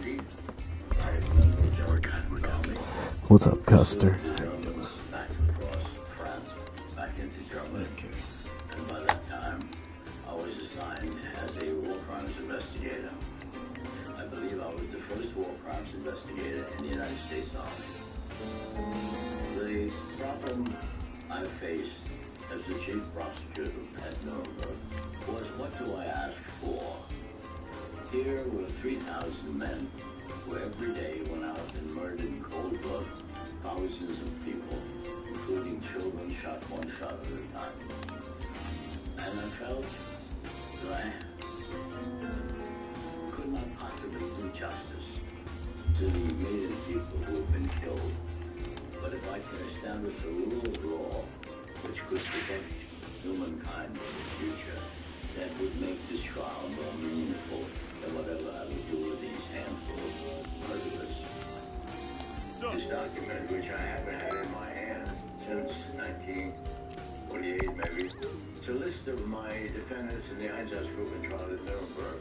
We're good. What's up, Custer? Okay. And by that time, I was assigned as a war crimes investigator. I believe I was the first war crimes investigator in the United States Army. The problem I faced as the chief prosecutor at Xenoverse was, what do I ask for? Here were 3,000 men who every day went out and murdered in cold blood thousands of people, including children, shot one shot at a time. And I felt that I could not possibly do justice to the million people who have been killed. But if I can establish a rule of law which could protect humankind in the future, that would make this trial more meaningful than whatever I would do with these handful of murderers. This document, which I haven't had in my hands since 1948 maybe, it's a list of my defendants in the Einsatzgruppen trial at Nuremberg.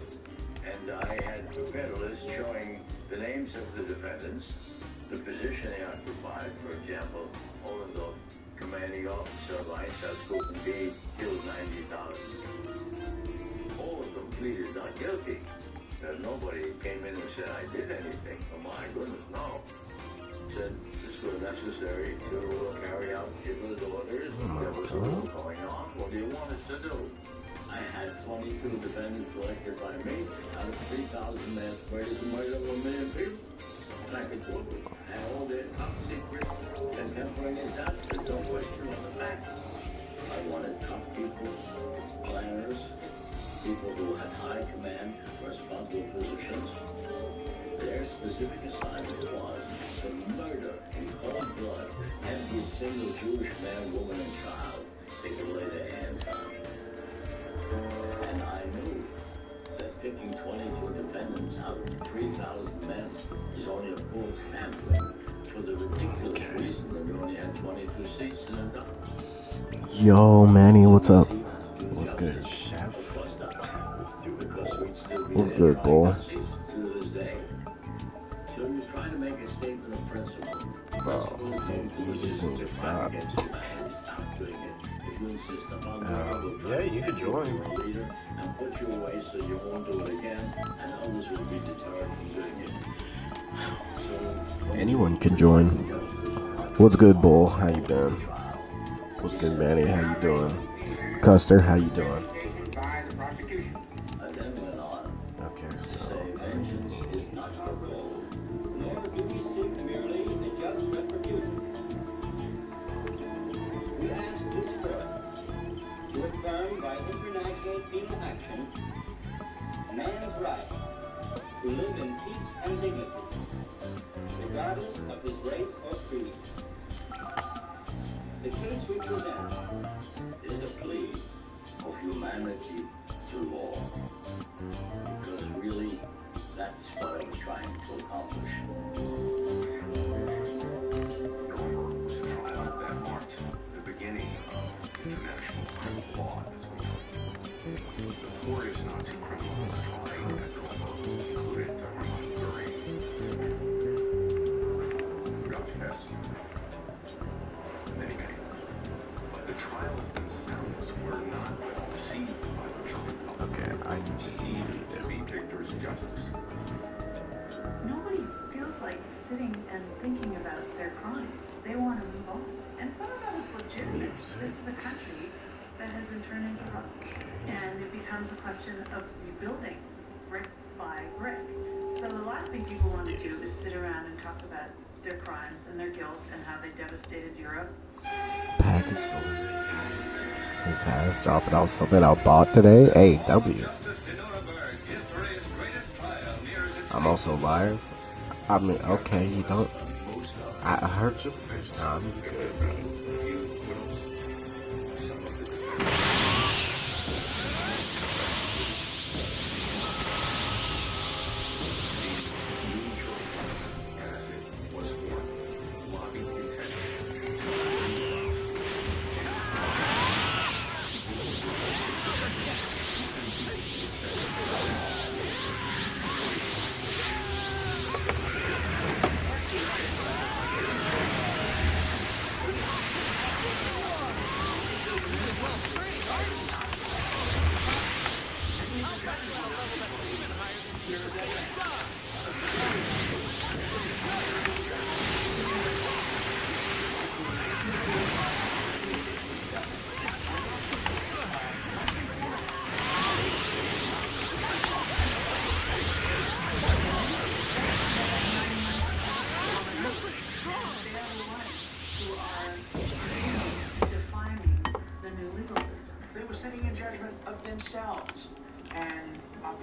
And I had prepared a list showing the names of the defendants, the position they occupied. For example, Ollendorf, commanding officer of Einsatzgruppen B, killed 90,000. All of them pleaded not guilty. Nobody came in and said, I did anything. Oh my goodness, no. Said this was necessary to carry out Hitler's orders. There was a war going on. What do you want us to do? I had 22 defendants selected by me out of 3,000 mass murders who murdered over 1 million people. And I could prove it. I had all their top secret contemporaneous answers, no question on the facts. I wanted top people, planners, people who had high command, responsible positions. Their specific assignment was to murder in cold blood every single Jewish man, woman, and child they could lay their hands on. And I knew that picking 22 defendants out of 3,000 men is only a poor sampling for the ridiculous reason that we only had 22 seats in the dock. Yo, Manny, what's up? What's good, chef? Let's do it. What's good, boy? So you're trying to make a statement of principle. Bro, you just need to stop. Stop doing it. If you insist upon yeah, you could join. Leader and put you away so you won't do it again, and others will be deterred from doing it. So, anyone can join. What's good, Bull? How you been? What's good, Manny? How you doing? Custer, how you doing? Okay, so by international penal action, man's right to live in peace and dignity, regardless of his race or creed. The case we present is a plea of humanity to law, because really, that's what I was trying to accomplish. Nuremberg was a trial that marked the beginning of international criminal law as we know it. Notorious Nazi criminals tried at Nuremberg included Hermann Goering, Rudolf Hess, and many others. But the trials themselves were not well received by the German public. okay, I need to See to be victor's justice. Nobody feels like sitting and thinking about their crimes. They want to move on. And some of that is legitimate. This is a country that has been turned into rubble. And it becomes a question of rebuilding brick by brick. So the last thing people want to do is sit around and talk about their crimes and their guilt and how they devastated Europe. package delivery. Since has dropping off something I bought today. AW. I'm also live. I mean, okay, you don't. I heard you the first time. You good, bro.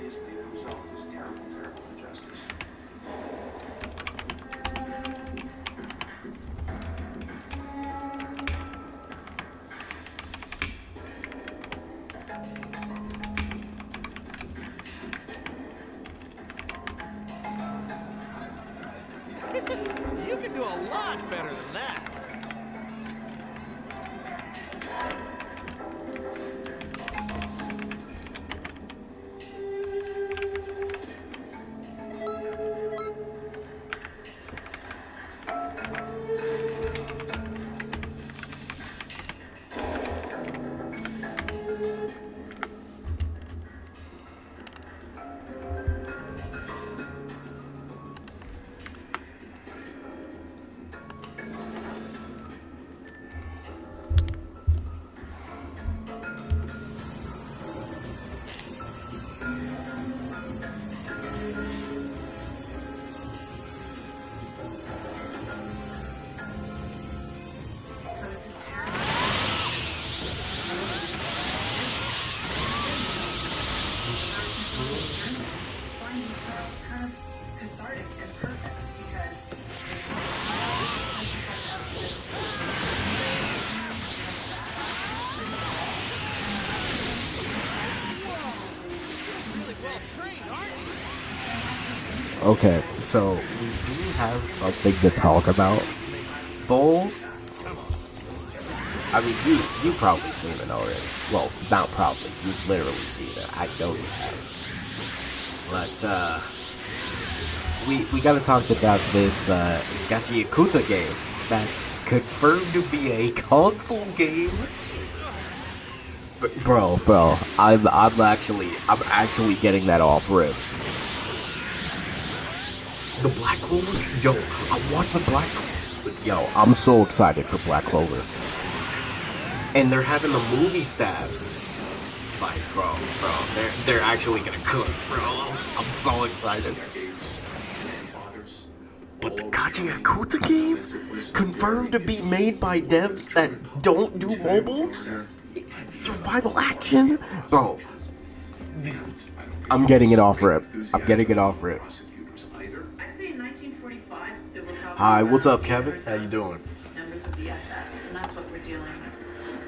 is the result of this terrible, terrible injustice. You can do a lot better than that. So it's a terrible. Find themselves kind of cathartic and perfect because Really well trained, aren't you? Okay, so we do have something to talk about. Bull. I mean, you probably seen it already. Well, not probably. You've literally seen it. I know you have. But we gotta talk about this Gachi Yakuza game that's confirmed to be a console game. Bro, I'm actually getting that off rip. The Black Clover? Yo, I watched the Black Clover. Yo, I'm so excited for Black Clover. And they're having the movie staff. Like, bro, they're actually gonna cook, bro. I'm so excited. But the Gacha Yakuza game? Confirmed to be made by devs that don't do mobile? Survival action? Bro, I'm getting it off rip. I'm getting it off rip. I'd say in 1945 there were probably Hi, what's up, around Kevin? 800 How you doing? members of the SS, and that's what we're dealing with.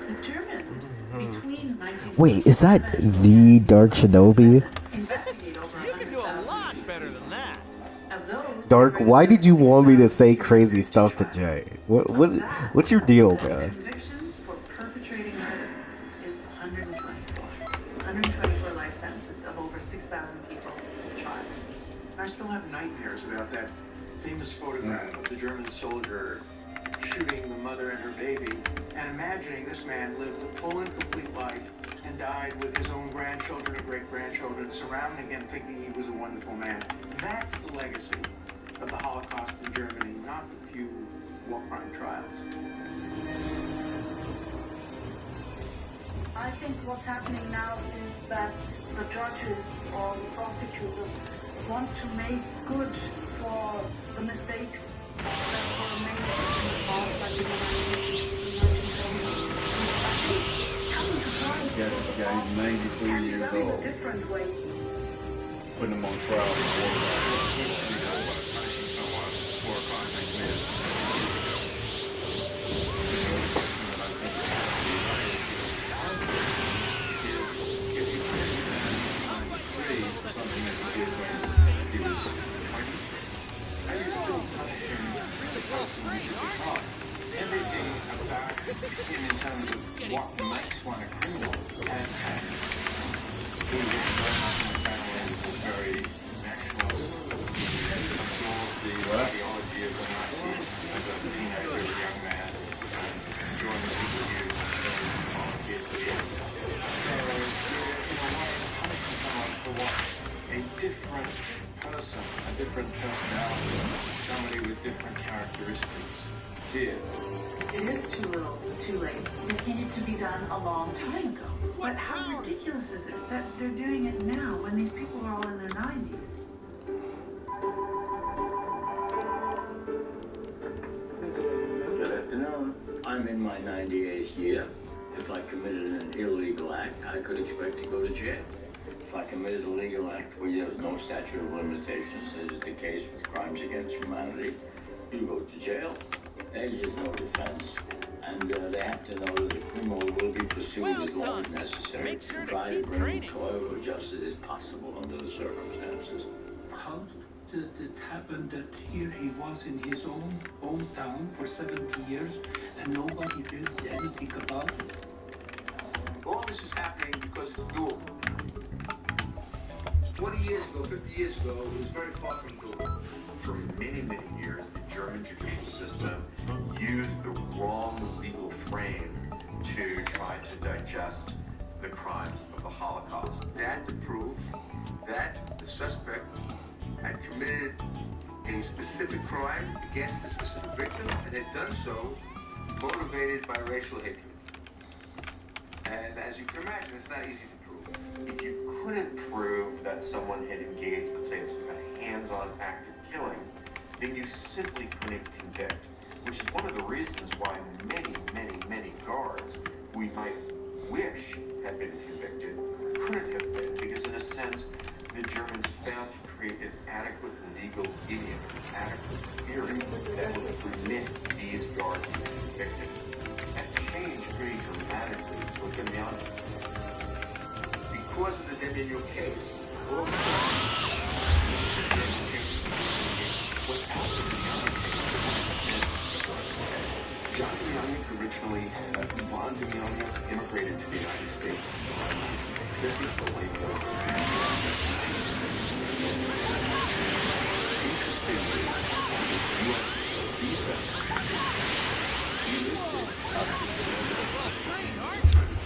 The Germans between 1945 Wait, is that the Dark Shinobi? investigate over You can do a 100,000 lot better than that. of those. Dark, why did you want me to say crazy stuff to Jay? What's your deal, man? Convictions for perpetrating murder is 124. 124 life sentences of over 6,000 people tried. I still have nightmares about that famous photograph of the German soldier shooting the mother and her baby, and imagining this man lived a full and complete life and died with his own grandchildren and great-grandchildren surrounding him, thinking he was a wonderful man. That's the legacy of the Holocaust in Germany, not the few war crime trials. I think what's happening now is that the judges or the prosecutors want to make good for the mistakes that were made in the past by the 1960s and 1970s. I think coming to trials Guy's 93 can be years done in a old. different way. Putting him on trial before Punishing someone for a crime they committed 7 years ago. something that he did when he was 20. Are you still punishing the person who did the crime? Everything about him in terms of what makes one a criminal has changed. He was very much in a family that was very nationalist. He absorbed the ideology of the Nazis as a teenager, a young man, and joined the people who volunteered for the SS. So, you're in a way punishing someone for what a different person, a different personality, somebody with different characteristics did. It is too little, too late. This needed to be done a long time ago. But how ridiculous is it that they're doing it now when these people are all in their 90s? Good afternoon. I'm in my 98th year. If I committed an illegal act, I could expect to go to jail. If I committed a legal act where there was no statute of limitations, as is the case with crimes against humanity, you go to jail. There's just no defense. And they have to know that the criminal will be pursued Well as long as done. necessary Make sure and to try to keep bring training. toil of justice as possible under the circumstances. How did it happen that here he was in his own hometown for 70 years and nobody did anything about it? All this is happening because it's doable. 20 years ago, 50 years ago, it was very far from doable. For many, many years, the German judicial system used the wrong legal frame to try to digest the crimes of the Holocaust. They had to prove that the suspect had committed a specific crime against a specific victim and had done so motivated by racial hatred. And as you can imagine, it's not easy to prove. If you couldn't prove that someone had engaged, let's say, in some kind of hands-on act of killing, then you simply couldn't convict, which is one of the reasons why many, many, many guards we might wish had been convicted couldn't have been, because in a sense, the Germans failed to create an adequate legal idiom, an adequate theory that would permit these guards to be convicted. That changed pretty dramatically with Demjanjuk. Because of the Demjanjuk case, all of a sudden, the German changes without the Demjanjuk case. John Demjanjuk originally Von Demjanjuk immigrated to the United States around 1950 for labor. Interestingly, on his U.S. visa, he listed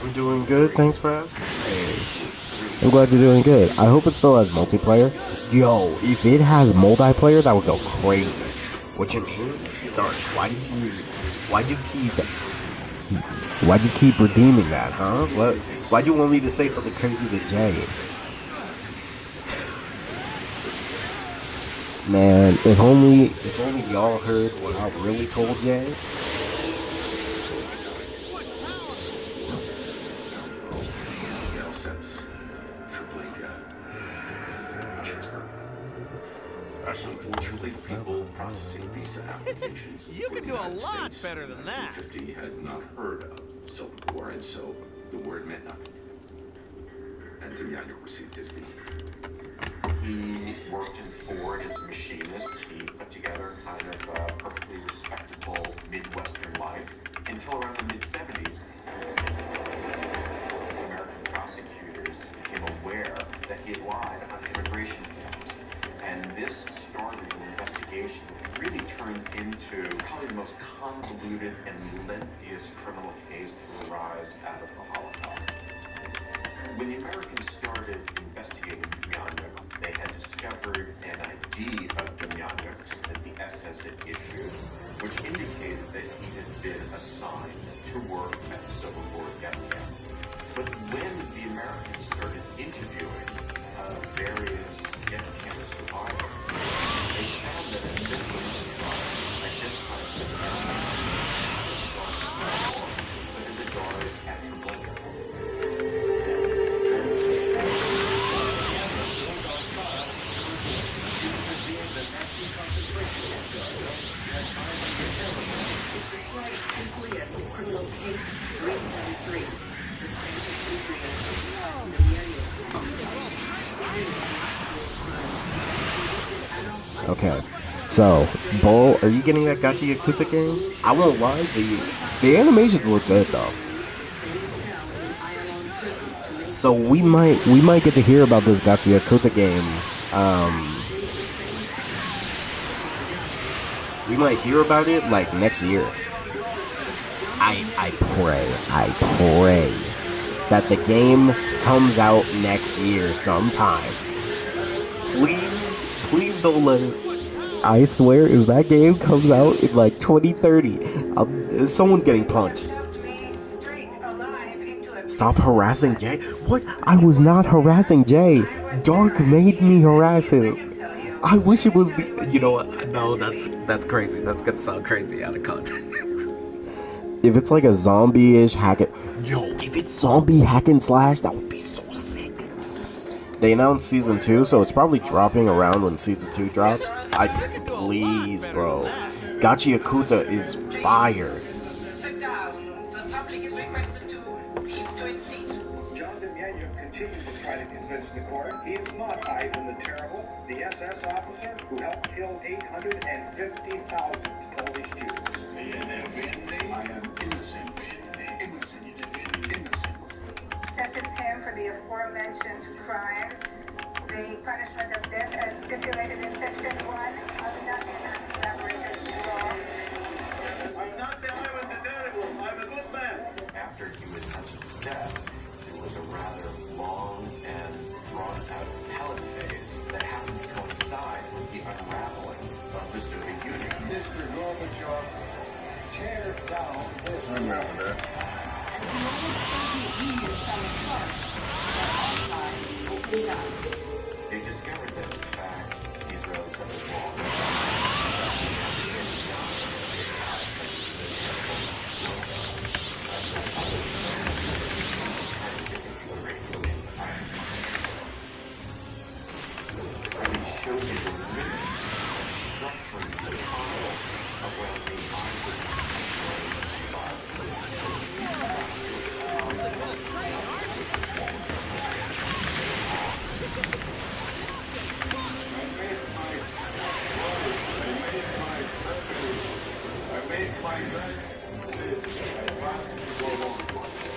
I'm doing good, thanks for asking. Hey, I'm glad you're doing good. I hope it still has multiplayer. Yo, if it has multiplayer, that would go crazy. What you mean? Dark, why'd you keep redeeming that, huh? Why'd you want me to say something crazy to Jay? Man, if only y'all heard what I really told Jay. Unfortunately, people processing visa applications You for can the do a United lot States better than in that. 1950 had not heard of Civil War, and so the word meant nothing. And Demjanjuk received his visa. He worked in Ford as a machinist. He put together kind of a perfectly respectable Midwestern life until around the mid-70s. American prosecutors became aware that he had lied on immigration forms. And this started an investigation which really turned into probably the most convoluted and lengthiest criminal case to arise out of the Holocaust. When the Americans started investigating Demjanjuk, they had discovered an ID of Demjanjuk's that the SS had issued, which indicated that he had been assigned to work at the Civil War death camp. But when the Americans started interviewing various death camp survivors, they found that a number of survivors identified Demjanjuk but as a guard at Treblinka. Simply as the criminal case 373. The Okay, so, Bull, are you getting that Gachi Yakuza game? I won't lie, the animations look good though. So we might get to hear about this Gachi Yakuza game. We might hear about it like next year. I pray that the game comes out next year sometime. Please don't let it. I swear, if that game comes out in like 2030, someone's getting punched. Stop harassing Jay. What? I was not harassing Jay. Dark made me harass him. I wish it was the. You know what? No, that's crazy. That's gonna sound crazy out of context. If it's like a zombie-ish hack it. Yo, if it's zombie hack and slash, that would be so sick. They announced season 2, so it's probably dropping around when season 2 drops. Please, bro. Gachi Yakuza is fire. Sit down. The public is requested to keep to its seat. John Demyanuk continues to try to convince the court he is not Ivan the Terrible, the SS officer who helped kill 850,000 Polish Jews. I am innocent. Sentence him for the aforementioned crimes. The punishment of death as stipulated in Section 1 of the Nazi collaborators law. I'm not the Ivan the Terrible. I'm a good man. After he was sentenced to death, there was a rather long and drawn-out appellate phase that happened to coincide with the unraveling of the Soviet Union. Mr. Gorbachev, tear down this I remember that. They discovered that, in fact, Israel's had been wrong. And he showed you the limits and structuring the trials around the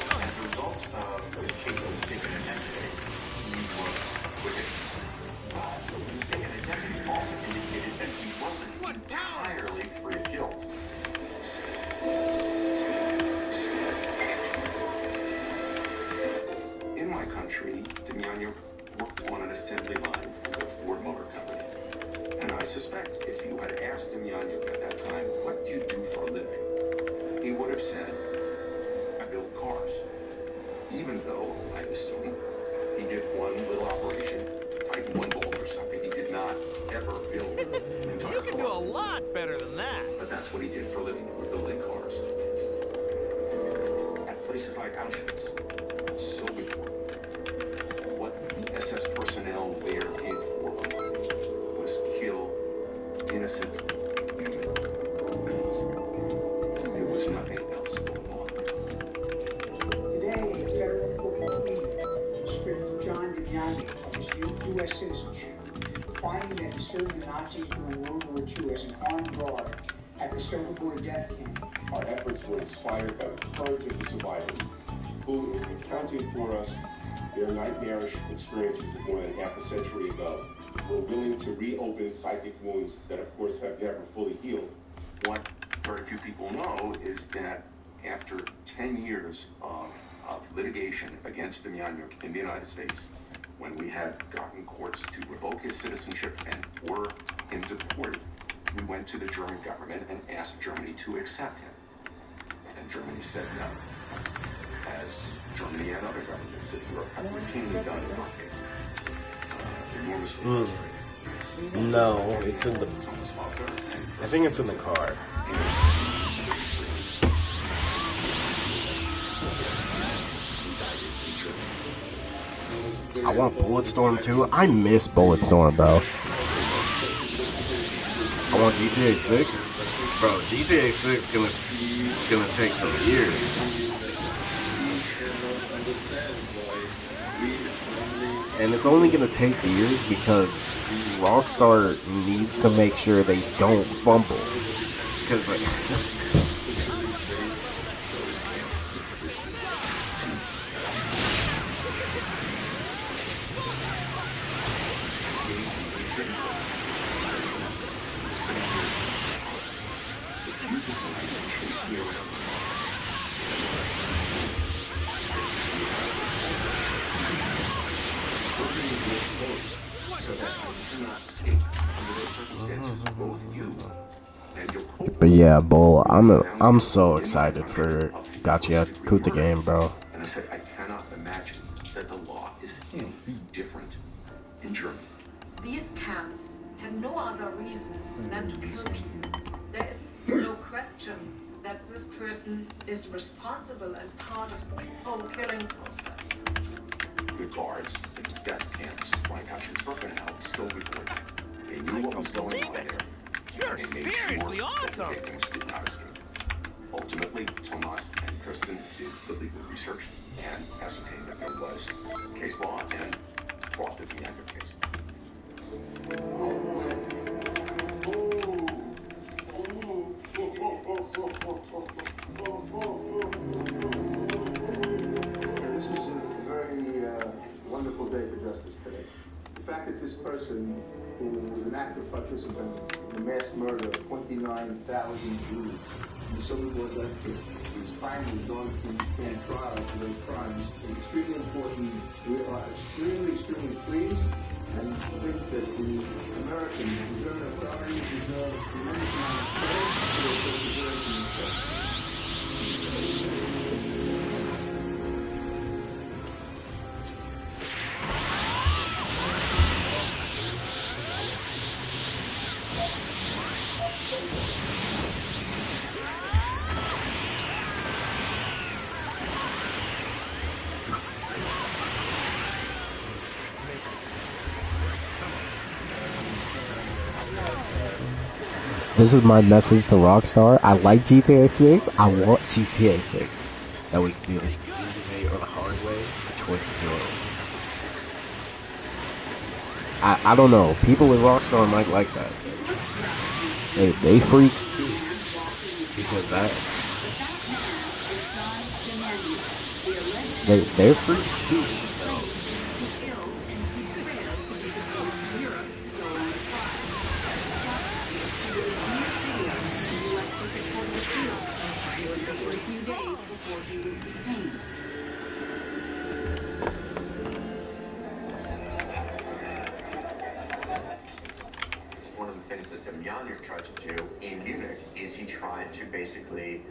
As a result of his case of mistaken identity, he was acquitted. But mistaken identity also indicated that he wasn't entirely free of guilt. In my country, Demyanuk worked on an assembly line for the Ford Motor Company. And I suspect if you had asked Demyanuk at that time, what do you do for a living? He would have said, I build cars. Even though, I assume, he did one little operation, tighten one bolt or something. He did not ever build an entire You can do a car. lot better than that. But that's what he did for a living, building cars. At places like Auschwitz, Soviet, what the SS personnel there did for him was kill innocent human beings. There was nothing else going on. Today, a federal court stripped John Demyanuk of his U.S. citizenship, finding that he served the Nazis during World War II as an armed guard at the Soviet death camp. Our efforts were inspired by the courage of the survivors who, in recounting for us their nightmarish experiences of more than half a century ago, were willing to reopen psychic wounds that, of course, have never fully healed. What very few people know is that after 10 years of litigation against Demyanuk in the United States, when we had gotten courts to revoke his citizenship and were him deported, we went to the German government and asked Germany to accept him. And Germany said no. As Germany and other governments in Europe have routinely done in our cases. Enormously frustrating. No, it's in the... I think it's in the car. I want Bulletstorm too. I miss Bulletstorm, bro. I want GTA 6. Bro, GTA 6 gonna take some years. And it's only gonna take years because Rockstar needs to make sure they don't fumble. Because like But yeah, Bull, I'm so excited for Gachi Yakuza game, bro. And I said, I cannot imagine that the law is any different in Germany. These camps had no other reason than to kill people. There is no question that this person is responsible and part of the people killing process. the guards, the death camps, Lancaster-Birkenau, still before them. They knew what was going on there. You're And they made seriously sure that the awesome. victims did not escape. Ultimately, Tomas and Kirsten did the legal research and ascertained that there was case law and brought the Bianca case. This is a very wonderful day for justice today. The fact that this person, who was an active participant in the mass murder of 29,000 Jews in the Civil War death camp, was finally going to stand trial for those crimes, is extremely important. We are extremely, extremely pleased and think that the American German authorities deserve a tremendous amount of credit for their perseverance in this case. This is my message to Rockstar. I like GTA 6. I want GTA 6. That we can do this the easy way or the hard way. The choice is yours. I don't know. People with Rockstar might like that. They freaks too. Because they're freaks too. So. One of the things that Demjanjuk tried to do in Munich is he tried to basically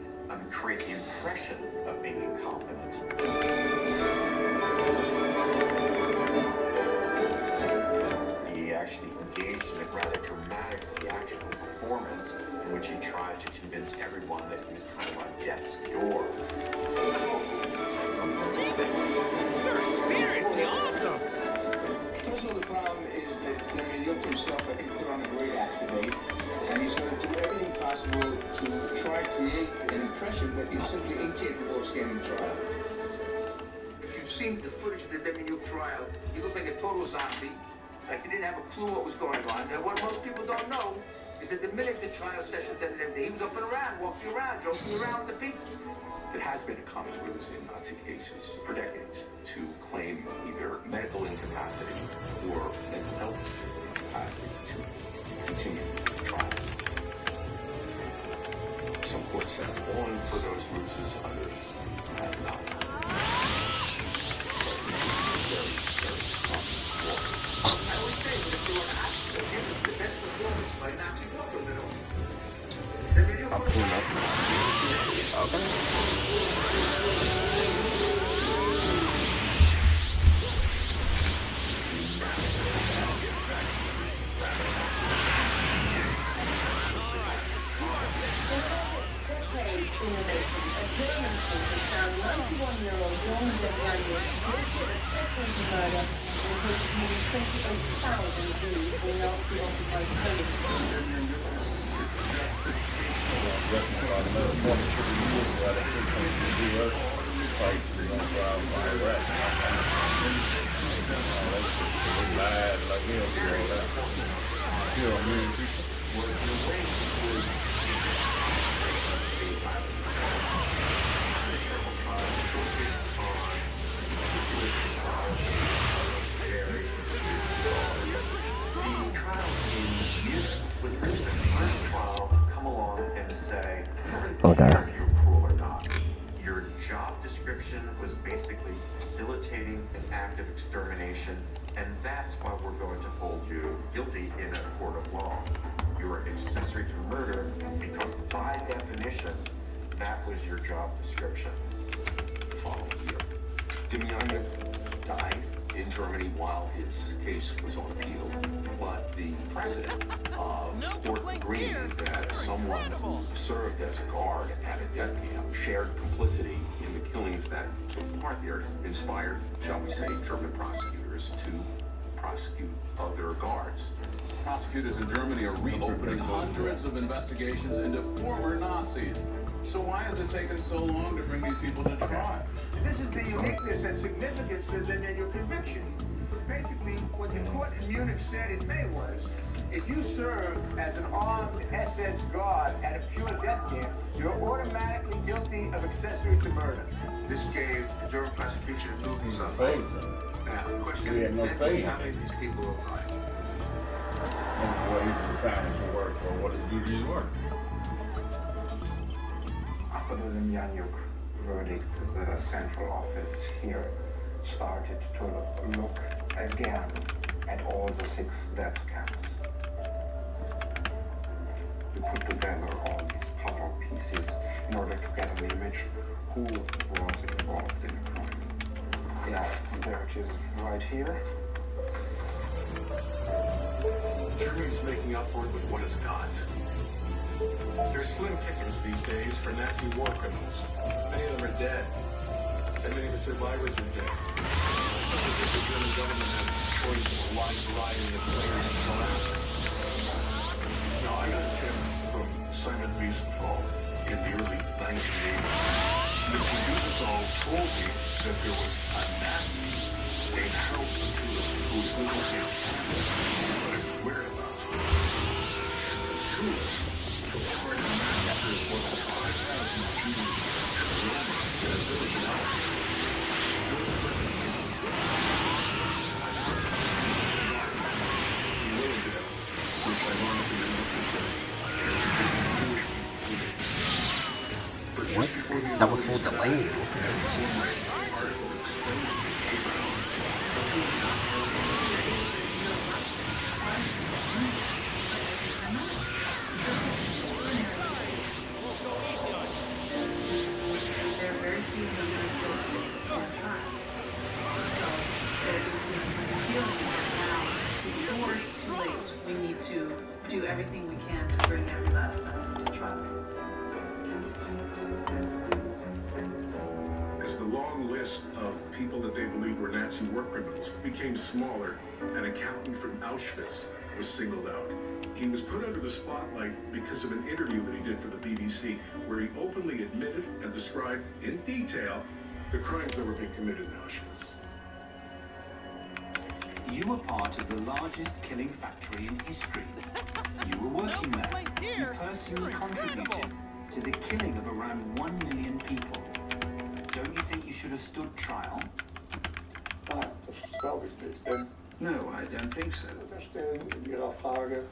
create the impression of being incompetent. He actually engaged in a rather dramatic theatrical performance in which he tried to convince everyone that he was kind of on death's door. You're seriously awesome. Also, the problem is that Demjanjuk himself, I think, put on a great act today, and he's going to do everything possible to try to create an impression that he's simply incapable of standing trial. If you've seen the footage of the Demjanjuk trial, he looked like a total zombie, like he didn't have a clue what was going on. And what most people don't know is that the minute the trial sessions ended, he was up and around, walking around, joking around with the people. It has been a common ruse in Nazi cases for decades to claim either medical incapacity or mental health incapacity to continue the trial. Some courts have fallen for those ruses, others have not. But it is very, very strong law. I always say that if you were asked to give us the best performance by Nazi government, I'm pulling up now. Okay. Okay. If you're cruel or not. Your job description was basically facilitating an act of extermination, and that's why we're going to hold you guilty in a court of law. You're an accessory to murder because by definition, that was your job description. The following year, Demjanjuk died in Germany while his case was on appeal. but the president of Fort Greene, that someone who served as a guard at a death camp shared complicity in the killings that took part there, inspired, shall we say, German prosecutors to prosecute other guards. Prosecutors in Germany are reopening hundreds of investigations into former Nazis. So why has it taken so long to bring these people to trial? This is the uniqueness and significance of your conviction. Basically, what the court in Munich said in May was, if you serve as an armed SS guard at a pure death camp, you're automatically guilty of accessory to murder. This gave the German prosecution a new result. Now, the question We had no faith. how many of these people are alive? And what he's deciding to work, or what his duties were. After the Demjanjuk verdict, the central office here started to look again at all the 6 death camps. We put together all these puzzle pieces in order to get an image who was involved in the crime. Yeah, there it is right here. Germany's making up for it with what it's got. There's slim pickings these days for Nazi war criminals. Many of them are dead, and many of the survivors are dead. It's not as if the German government has its choice of a wide variety of players to go after. Now, I got a tip from Simon Wiesenthal in the early 1980s. Mr. Wiesenthal told me that there was a Nazi named Harold Petulus who was living in Canada, but his whereabouts were. And Petulus took part in a massacre of more than 5,000 Jews in Roma in a village in Austria. There was a person he lived there, which ironically enough is Jewish people. What? That was so delayed. There are very few movies associated on time. So there is this feeling that now, before it's too late, we need to do everything we can to bring every last Nazi to trial. As the long list of people that they believed were Nazi war criminals became smaller, an accountant from Auschwitz was singled out. He was put under the spotlight because of an interview that he did for the BBC, where he openly admitted and described in detail the crimes that were being committed in Auschwitz. You were part of the largest killing factory in history. You were working there. You personally contributed to the killing of around 1 million people. Don't you think you should have stood trial? Das glaube ich nicht. No, I don't think so. Unterstellen in Ihrer Frage,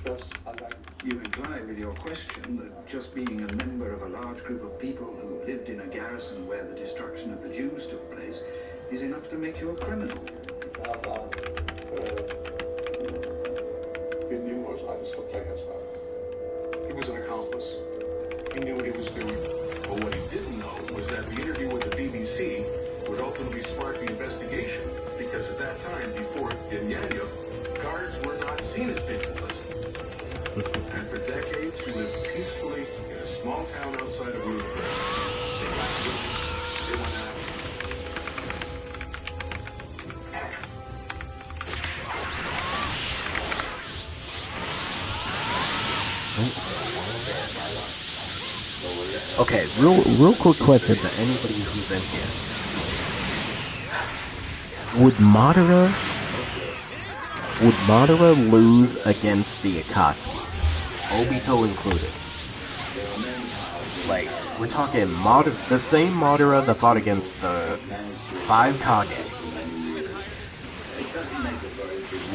dass allein. You imply with your question that just being a member of a large group of people who lived in a garrison where the destruction of the Jews took place is enough to make you a criminal. Da waren, wir nehmen uns als Verbrecher wahr. He was an accomplice. He knew what he was doing. But what he didn't know was that the interview with the BBC would ultimately spark the investigation, because at that time, before Demjanjuk, guards were not seen as being complicit. And for decades, he lived peacefully in a small town outside of Nuremberg. They got guilty. They went after him. Okay, real quick question to anybody who's in here. Would Madara lose against the Akatsuki? Obito included. Like, we're talking the same Madara that fought against the 5 Kage.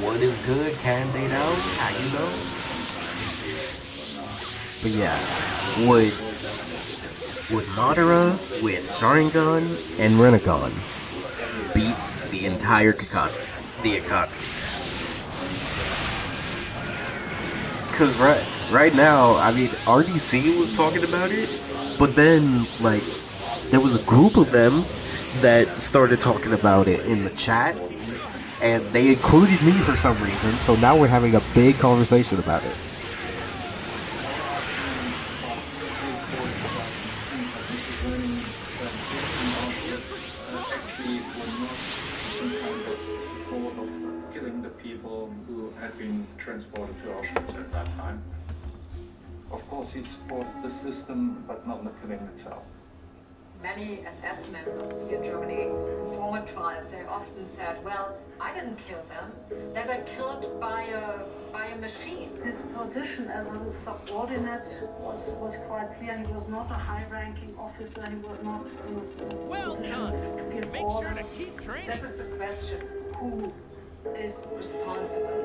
What is good? Can they know? How you know? But yeah, would Madara with Sharingan and Rinnegan beat the entire Akatsuki? The Akatsuki. Because right now, I mean, RDC was talking about it, but then, like, there was a group of them that started talking about it in the chat, And they included me for some reason, so now we're having a big conversation about it. Actually were not some kind of thought of killing the people who had been transported to Auschwitz at that time. Of course, he supported the system, but not the killing itself. Many SS members here in Germany, in former trials, they often said, well, I didn't kill them. They were killed by a machine. His position as a subordinate was quite clear. He was not a high-ranking officer. He was not in a position to give orders. This is the question. Who is responsible?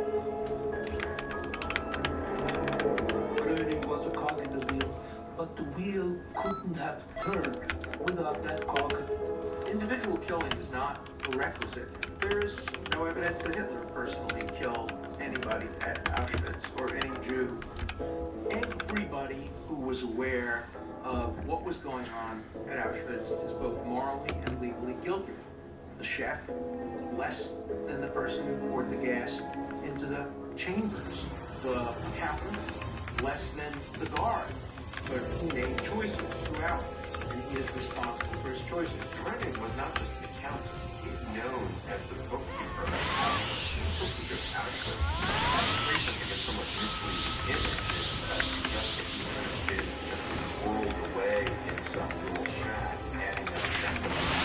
Learning was a cog in the wheel, but the wheel couldn't have turned without that cog. Individual killing is not a requisite. There is no evidence that Hitler personally killed anybody at Auschwitz or any Jew. Everybody who was aware of what was going on at Auschwitz is both morally and legally guilty. The chef, less than the person who poured the gas into the chambers. The accountant, less than the guard. But he made choices throughout, and he is responsible for his choices. Brennan was not just an accountant. He's known as the bookkeeper of Auschwitz. The bookkeeper of Auschwitz. Creates, I think, a somewhat misleading image that suggests that he could have been just whirled away in some little shack, adding up checklist.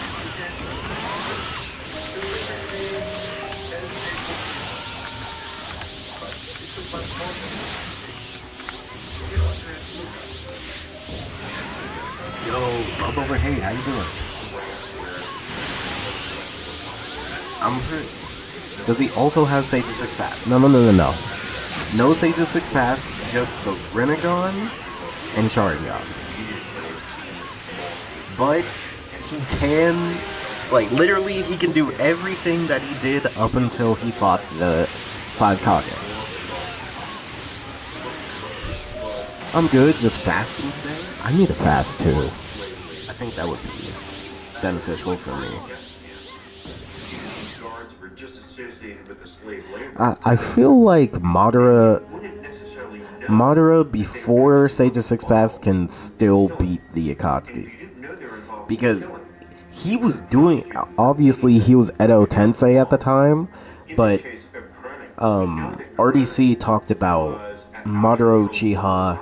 But it took much more than that. Yo, Love Over Hate, how you doing? I'm pretty... Does he also have Sage's 6 Pass? No. No Sage's 6 Pass, just the Renegon and Sharingan. But he can... Like, literally, he can do everything that he did up until he fought the 5 Kage. I'm good, just fasting today. I need a fast too. I think that would be beneficial for me. I feel like Madara before Sage's 6 Paths can still beat the Akatsuki. Because he was doing, obviously he was Edo Tensei at the time, but RDC talked about Madara Uchiha,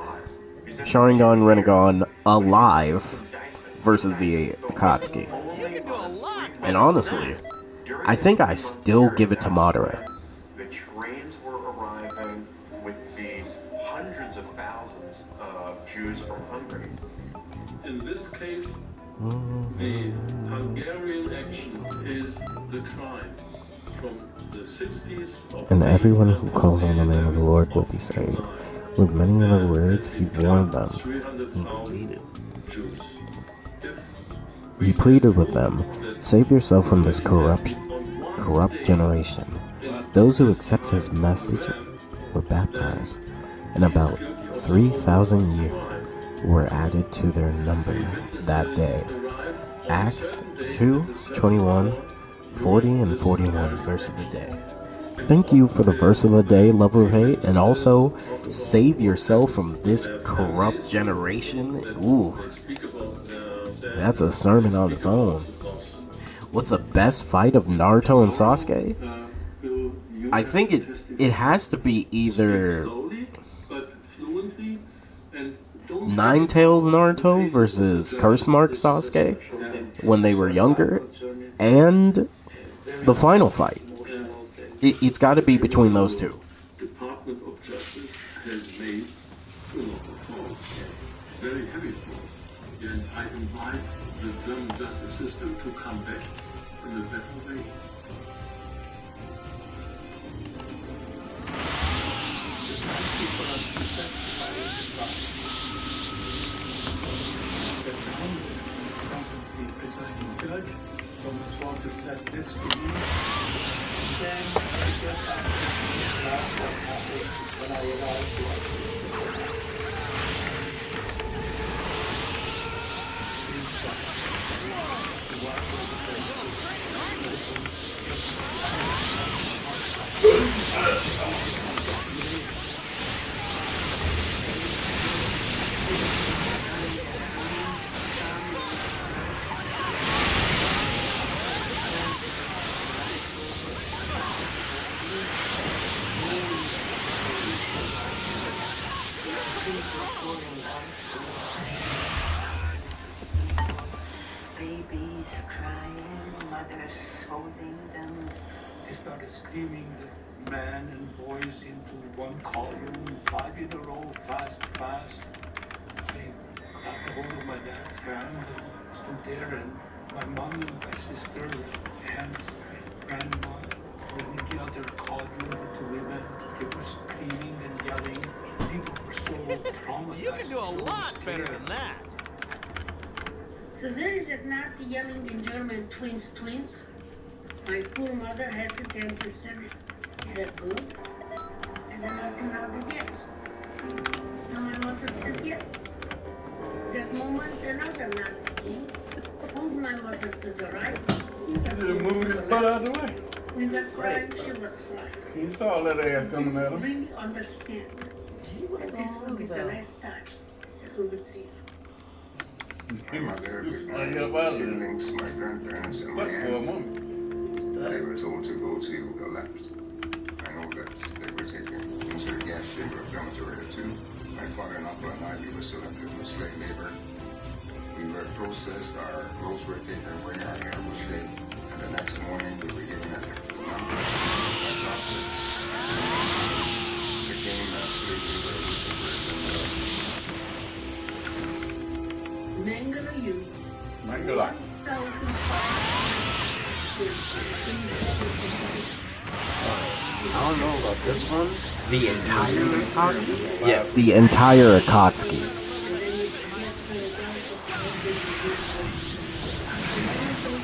Sharingan Renegon alive versus the Akatsuki. And honestly, I think I still give it to Madara. The trains were arriving with these hundreds of thousands of Jews from Hungary. In this case, the Hungarian action is the crime. From the 60s of And everyone who calls on the name of the Lord will be saved. With many other words, he warned them. He pleaded with them, save yourself from this corrupt generation. Those who accept his message were baptized, and about 3,000 years were added to their number that day. Acts 2:21, 40 and 41, verse of the day. Thank you for the verse of the day, Love of Hate, and also save yourself from this corrupt generation. Ooh, that's a sermon on its own. What's the best fight of Naruto and Sasuke? I think it has to be either Nine-Tails Naruto versus Curse Mark Sasuke when they were younger, and the final fight. It's got to be between those two. Department of Justice has made a lot of faults, very heavy faults, and I invite the German justice system to come back in a better way. The presiding judge from the swamp is sat next to me. Then I just asked what happened when I arrived here. Babies crying, mothers holding them. They started screaming the man and boys into one column, 5 in a row, fast, fast. I grabbed a hold of my dad's hand and stood there, and my mom and my sister, aunts, my grandma, were in the other column with the women. They were screaming and yelling. People were so traumatized. You can do a lot better than that. So there is that Nazi yelling in German, twins, twins. My poor mother hesitantly said, is that good? And the Nazi nodded yes. So my mother said yes. That moment, another Nazi came, pulled my mother to the right. Moving his butt out the way. We were crying, she was crying. He saw that ass coming at him. Really understand that this will be the last time that we would see her. My mother, with my siblings, my grandparents, and my aunts, they were told to go to the left. I know that they were taken into the gas chamber of dormitory 2. My father and uncle and I, we were selected for slave labor. We were processed, our clothes were taken away, our hair was shaved, and the next morning we were given a number of droplets. Became a slave labor with the person. Mangala you. Mangala. I don't know about this one. The entire Akatsuki? Yes, the entire Akatsuki.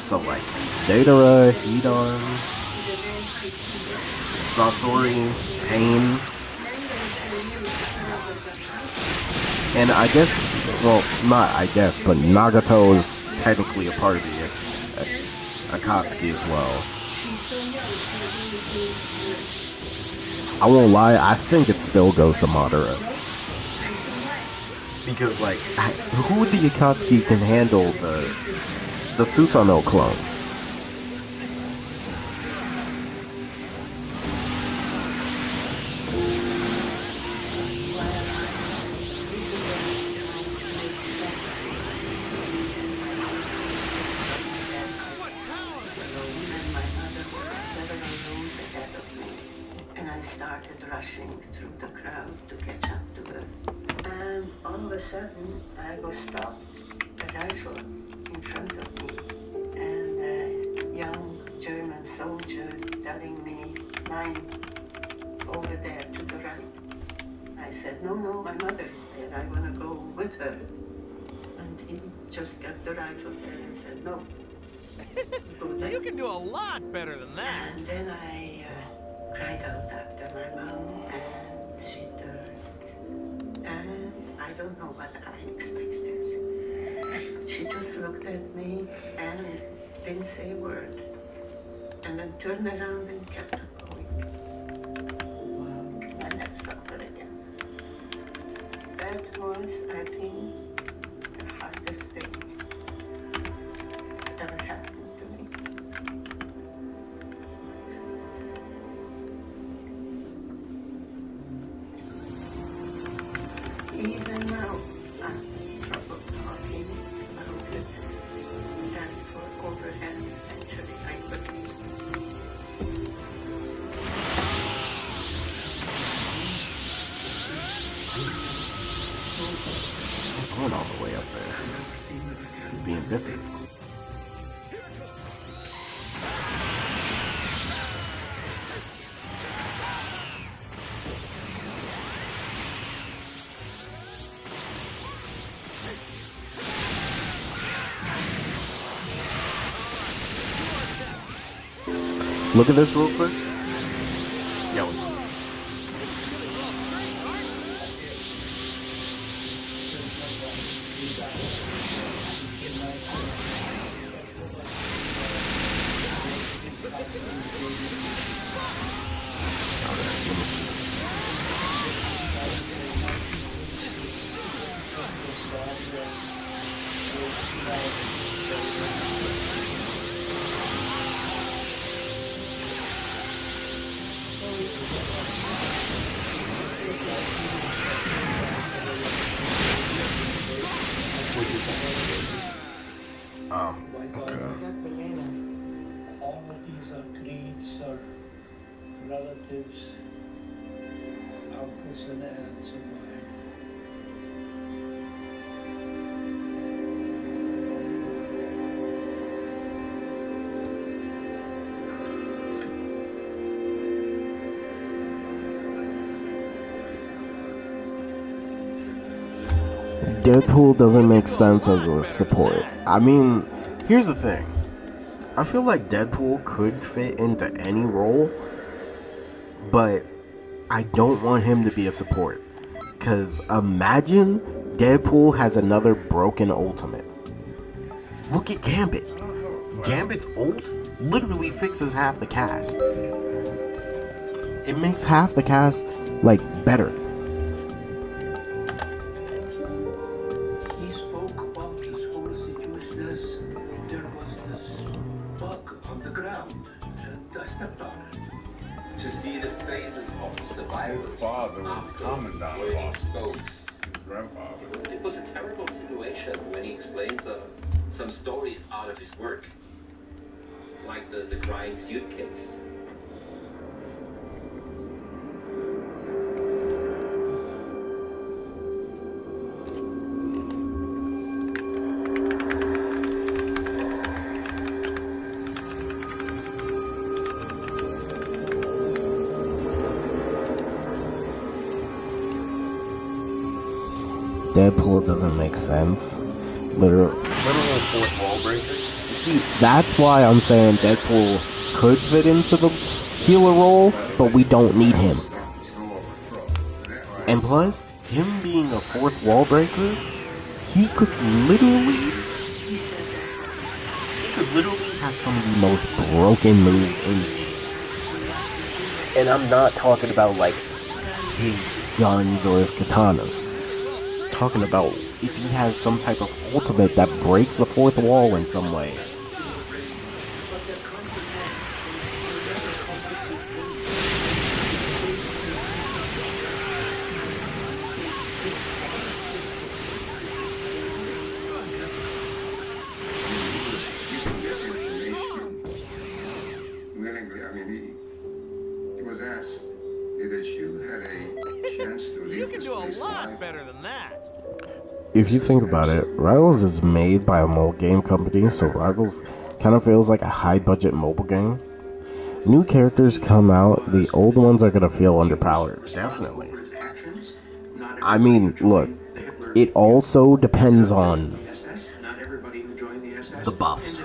So like, Deidara, Hidan, Sasori, Pain, and I guess, well, not I guess, but Nagato is technically a part of the Akatsuki as well. I won't lie, I think it still goes to Madara. Because, like, who in the Akatsuki can handle the Susanoo clones? Through the crowd to catch up to her. And all of a sudden, I was stopped, a rifle in front of me, and a young German soldier telling me, mine, over there to the right. I said, no, my mother is there, I want to go with her. And he just got the rifle there and said, no. You can do a lot better than that. And then I cried out after my mom, and she turned. And I don't know what I expected. She just looked at me and didn't say a word. And then turned around and kept on going. I never saw her again. That was, I think, the hardest thing that ever happened to me. Even now, I'm trouble talking about it. And for over half a century, I believe. I'm going all the way up there. He's being different. Look at this real quick. Yeah, what's up? Alright, let me see this. listen and survive. Deadpool doesn't make sense as a support. I mean, here's the thing. I feel like Deadpool could fit into any role, but I don't want him to be a support. Because imagine Deadpool has another broken ultimate. Look at Gambit. Gambit's ult literally fixes half the cast. It makes half the cast, like, better. He spoke about this whole situation. There was this bug on the ground, and I stepped on it. To see the faces of the survivors. His father was Commandant Boss. Folks. His grandfather. It was a terrible situation when he explained some stories out of his work. Like the crying suitcase. Deadpool doesn't make sense. Literal fourth wall breaker. See, that's why I'm saying Deadpool could fit into the healer role, but we don't need him. And plus, him being a fourth wall breaker, he could literally have some of the most broken moves in the game. And I'm not talking about like his guns or his katanas. Talking about if he has some type of ultimate that breaks the fourth wall in some way. Willingly, I mean, he was asked that you had a chance to leave You can this do a place lot alive. better than that. If you think about it, Rivals is made by a mobile game company, so Rivals kind of feels like a high-budget mobile game. New characters come out, the old ones are gonna feel underpowered, definitely. I mean, look, it also depends on the buffs.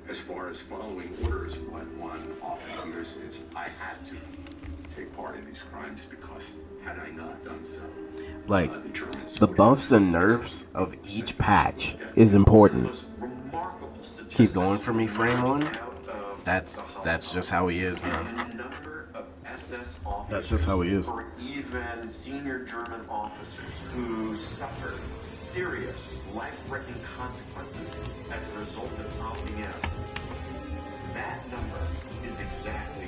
As far as following orders, what one often hears is, I had to take part in these crimes because had I not done so, Like, the buffs and nerfs of each patch is important. Keep going for me, frame one. That's just how he is, man. That's just how he is. Or even senior German officers who suffered serious life-threatening consequences as a result of opting out. That number is exactly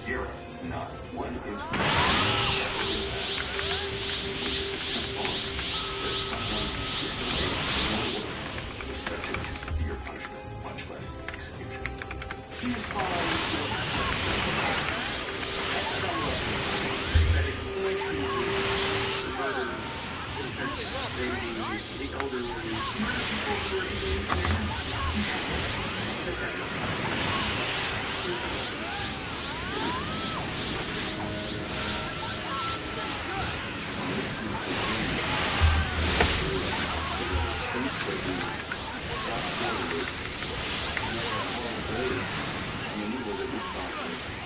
0. Not one instance which is confirmed that someone disobeyed one order was subject to severe punishment, much less execution. He was following the elderly,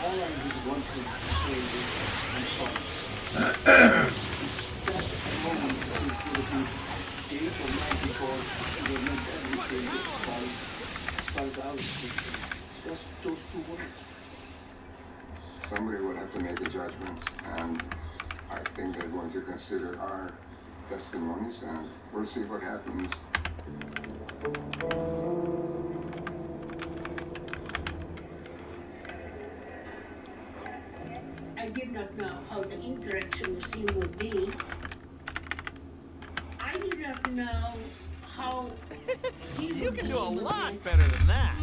all I really want to say is I'm sorry. That moment the age of 94 will meant everything as far as I was concerned. Just those 2 words. Somebody would have to make a judgment, and I think they're going to consider our testimonies, and we'll see what happens. I did not know how the interaction with him would be. I did not know how he You would can be do a able lot to- better than that.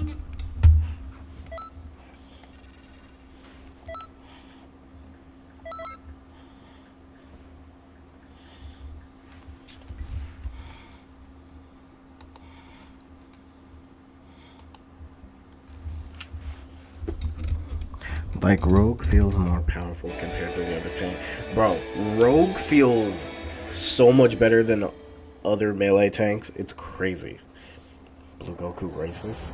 Like, Rogue feels more powerful compared to the other tank. Bro, Rogue feels so much better than other melee tanks. It's crazy. Blue Goku races.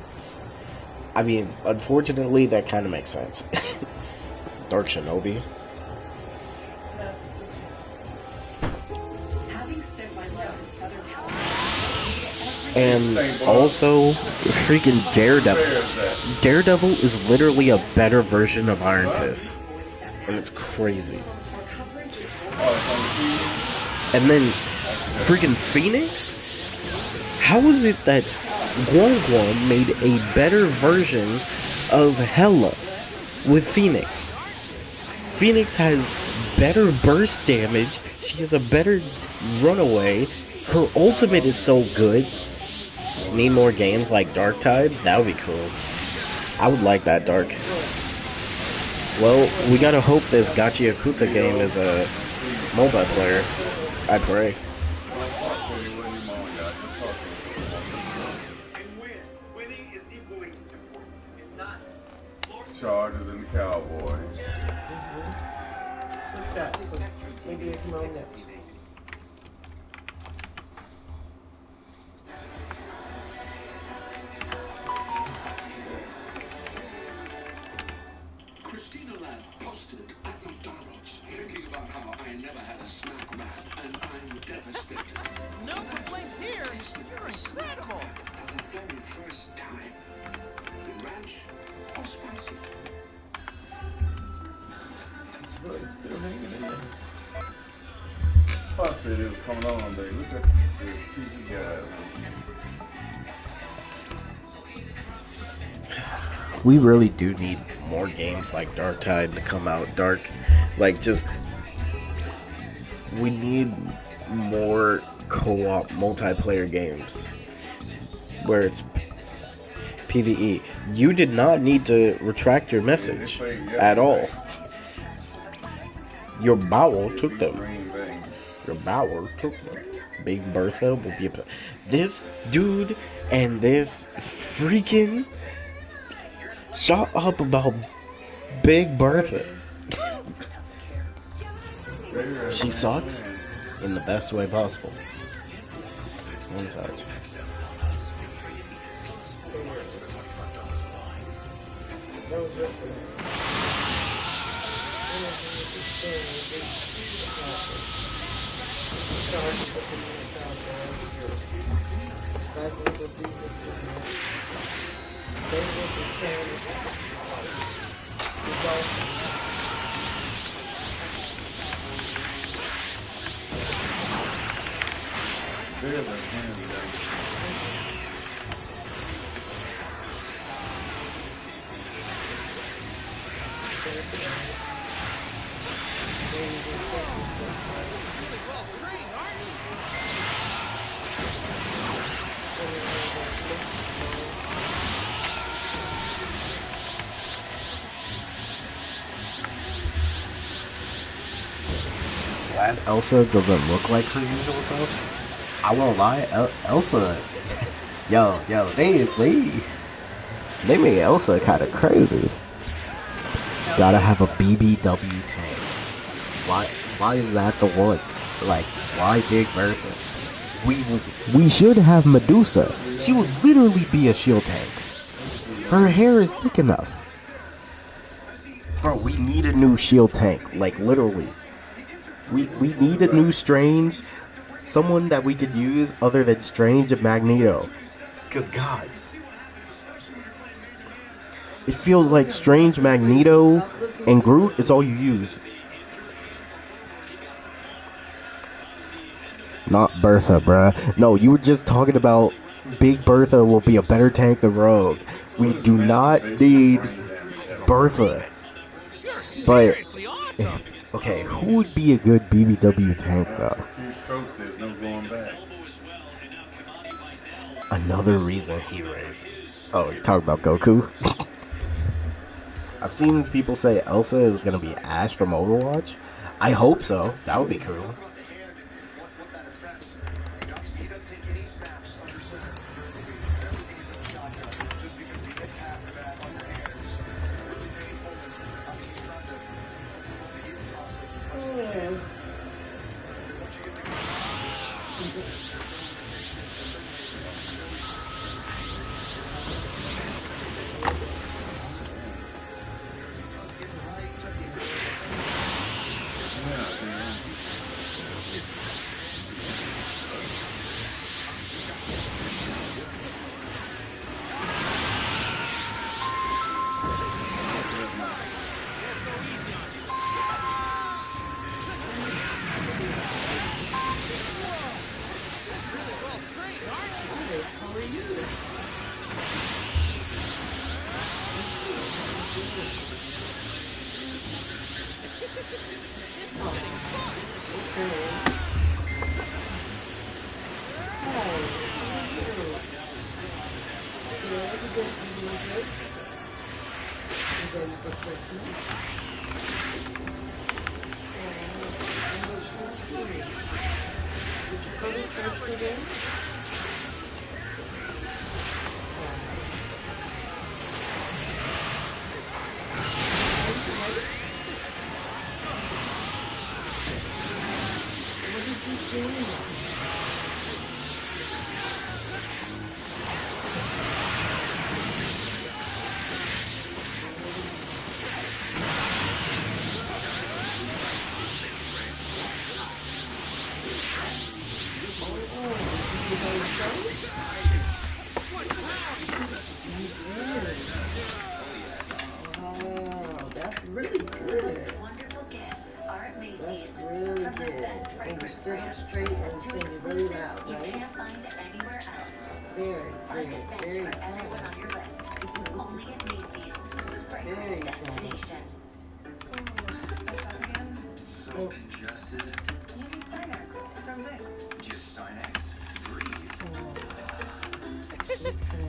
I mean, unfortunately, that kind of makes sense. Dark Shinobi. And also, freaking Daredevil. Daredevil is literally a better version of Iron Fist. And it's crazy. And then, freaking Phoenix? How is it that Guan made a better version of Hela with Phoenix? Phoenix has better burst damage. She has a better runaway. Her ultimate is so good. Need more games like Dark Tide? That would be cool. I would like that, Dark. Well, we gotta hope this Gachi Akuta game is a multiplayer. I pray. Chargers and the Cowboys. Maybe it's next. Christina Ladd posted at McDonald's, thinking about how I never had a snack wrap, and I'm devastated. No complaints here. You're incredible. For the very first time, the ranch or spicy. Look, it's still hanging in there. I said it was coming on, baby. Look at the TV guys. We really do need more games like Dark Tide to come out. Like, just, we need more co-op multiplayer games where it's PvE. You did not need to retract your message at all. Your bowel took them. Your bowel took them. Big Bertha will be this dude and this freaking shut up about Big Bertha. She sucks in the best way possible. One touch. Glad Elsa doesn't look like her usual self. I won't lie, Elsa. yo, they made Elsa kind of crazy. Gotta have a BBW tank. Why is that the one? Like, why Big Bertha? We should have Medusa. She would literally be a shield tank. Her hair is thick enough. Bro, we need a new shield tank. Like, literally. We need a new Strange. Someone that we could use other than Strange and Magneto. Because, God. It feels like Strange, Magneto, and Groot is all you use. Not Bertha, bruh. No, you were just talking about Big Bertha will be a better tank than Rogue. We do not need Bertha. But, okay, who would be a good BBW tank, though? Strokes, there's no going back. Another reason he raised. Oh, you're talking about Goku? I've seen people say Elsa is gonna be Ash from Overwatch. I hope so. That would be cool. man.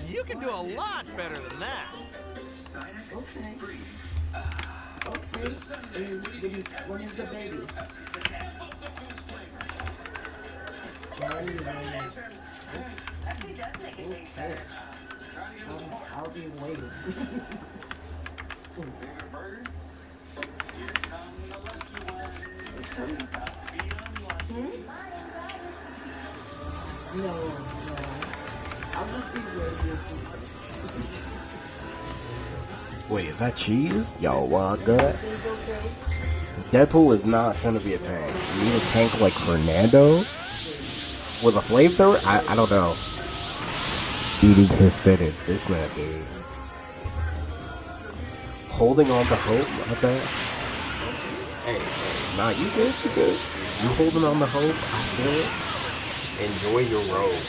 You can do a lot better than that. Okay. Okay. When is the baby? January. Okay. I'll be waiting. Bigger burger? Here come the lucky ones. No. I'll just be waiting. Wait, is that cheese? Yo, what good? Deadpool is not gonna be a tank. You need a tank like Fernando? With a flamethrower? I don't know. Eating his spinach. This man, dude. Holding on to hope, I bet. Hey, nah, you good, you good. You holding on to hope, I feel it. Enjoy your road.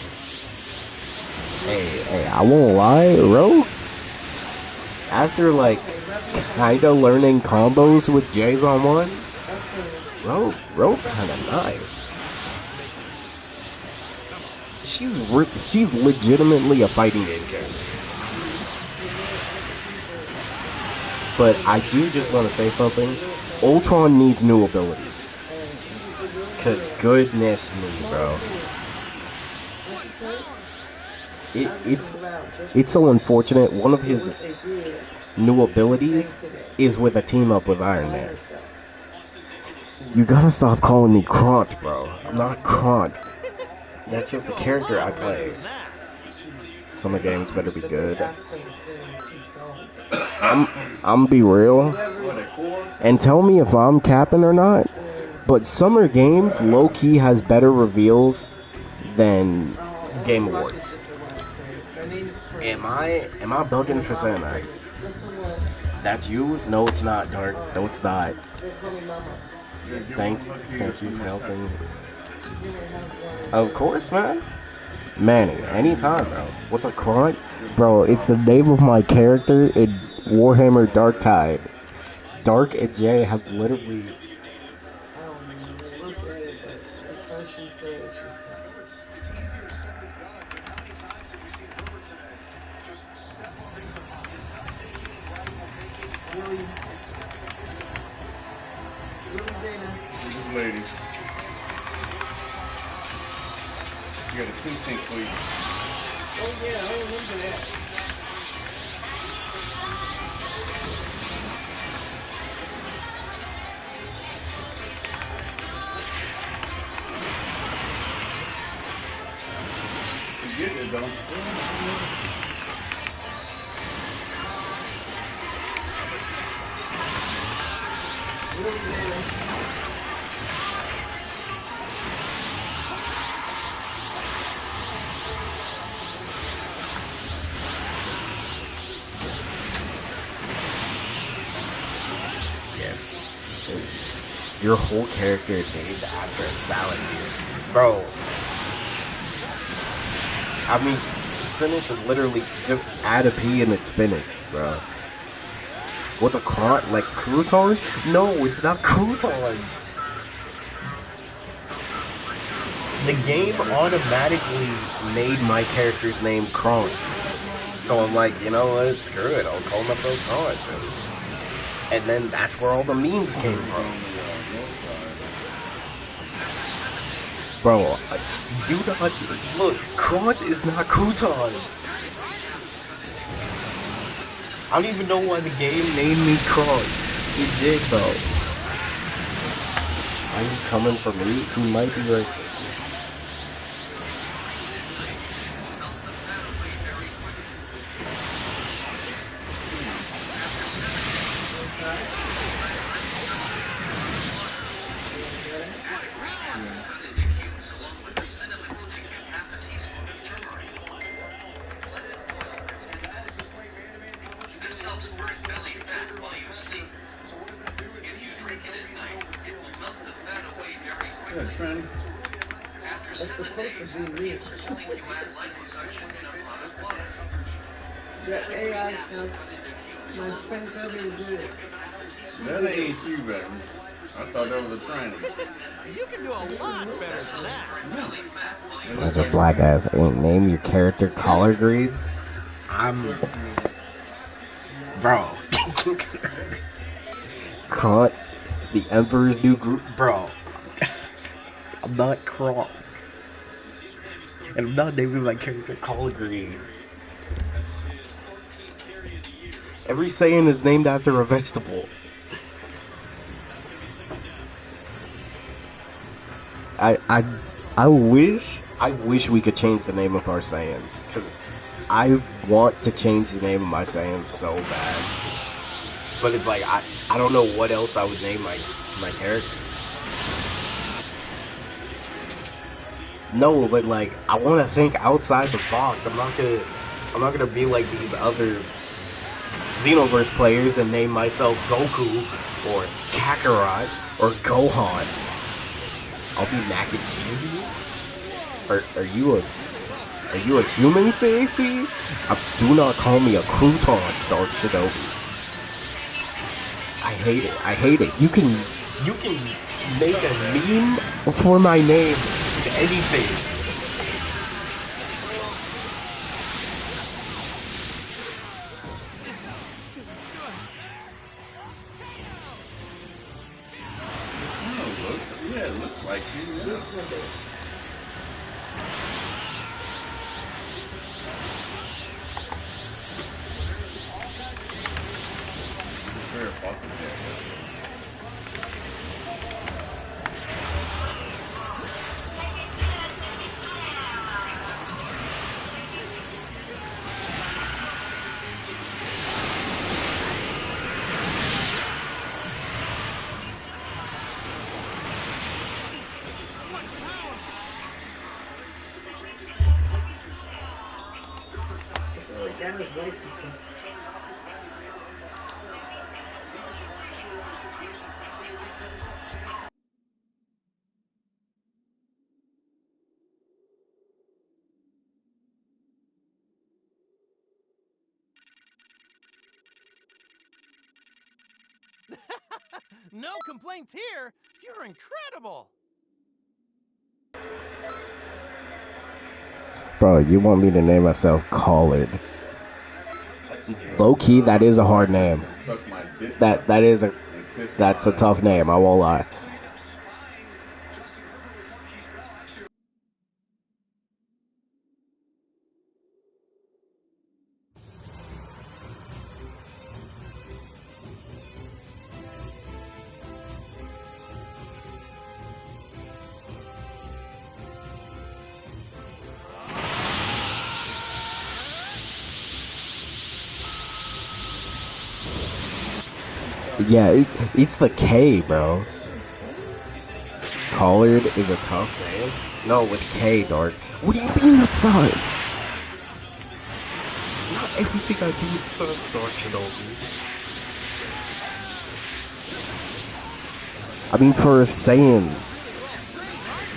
Hey, I won't lie, Rogue. After like kinda learning combos with J's on one, Rogue kinda nice. She's legitimately a fighting game character. But I do just want to say something. Ultron needs new abilities. Cause goodness me, bro. It's so unfortunate. One of his new abilities is with a team up with Iron Man. You gotta stop calling me Kront, bro. I'm not Kront. That's just the character I play. Some of the games better be good. I'm be real. And tell me if I'm capping or not. But Summer Games low-key has better reveals than Game Awards. Am I bugging for saying that? That's you? No, it's not, Dark. No, it's not. Thank you for helping. Of course, man. Manny, anytime, bro. What's a Kront? Bro, it's the name of my character in Warhammer Darktide. Dark and Jay have literally... Lady. You got a 2-tank fleet. Oh yeah, I remember that. go. Yes. Your whole character named after a salad here. Bro. I mean, spinach is literally just add a P and it's spinach, bro. What's a cron? Like crouton? No, it's not crouton. The game automatically made my character's name Kron. So I'm like, you know what? Screw it. I'll call myself Kron. And then that's where all the memes came from. Bro, you not look. Kron is not crouton. I don't even know why the game named me Kron. It did though. Are you coming for me? He might be racist. Yeah, Trent. That's supposed to be me. The AI's got my strength over to do it. That ain't you, baby. I thought that was a training. You can do a lot better than that. As a black ass ain't name your character collard green. Bro. Kron, the Emperor's New Group, bro. I'm not Kron. And I'm not naming my character collard green. Every Saiyan is named after a vegetable. I wish we could change the name of our Saiyans, because I want to change the name of my Saiyans so bad. But it's like I don't know what else I would name my character. No, but like I want to think outside the box. I'm not gonna be like these other Xenoverse players and name myself Goku or Kakarot or Gohan. I'll be mac and cheesy. Are you a human, CAC? Do not call me a crouton, Dark Shinobi. I hate it. You can make a meme for my name with anything. Yeah, it looks like you. Yeah. Very possible. No complaints here. You're incredible. Bro, you want me to name myself Collard? Low key, that is a hard name. That's a tough name. I won't lie. Yeah, it's the K, bro. Collard is a tough name. No, with K, Dark. What do you mean that sucks? Not everything I do is sus, Dark Shinobi. I mean, for a Saiyan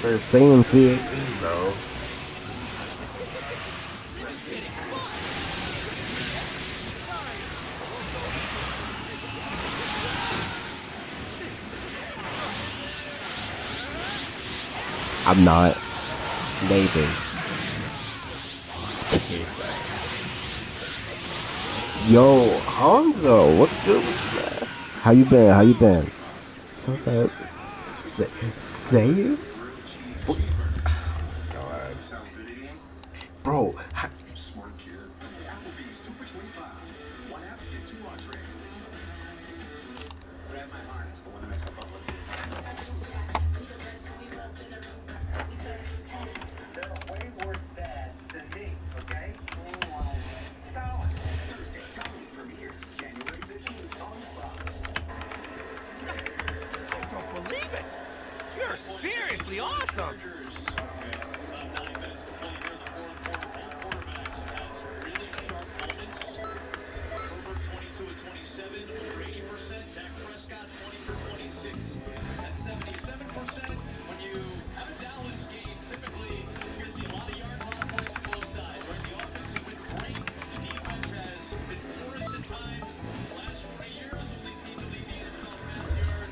CSC, bro. I'm not. Maybe. Yo, Hanzo, what's good with you, man? How you been? How you been? So sad. Say it? God. Bro, Smart kid. Applebee's 2 for $25. One app, get 2 entrees. Grab my harness, the one that makes my butt look good. There are way worse dads than me, okay? Stalin. Thursday, comedy premieres January 15th on Fox. I don't believe it! You're seriously awesome!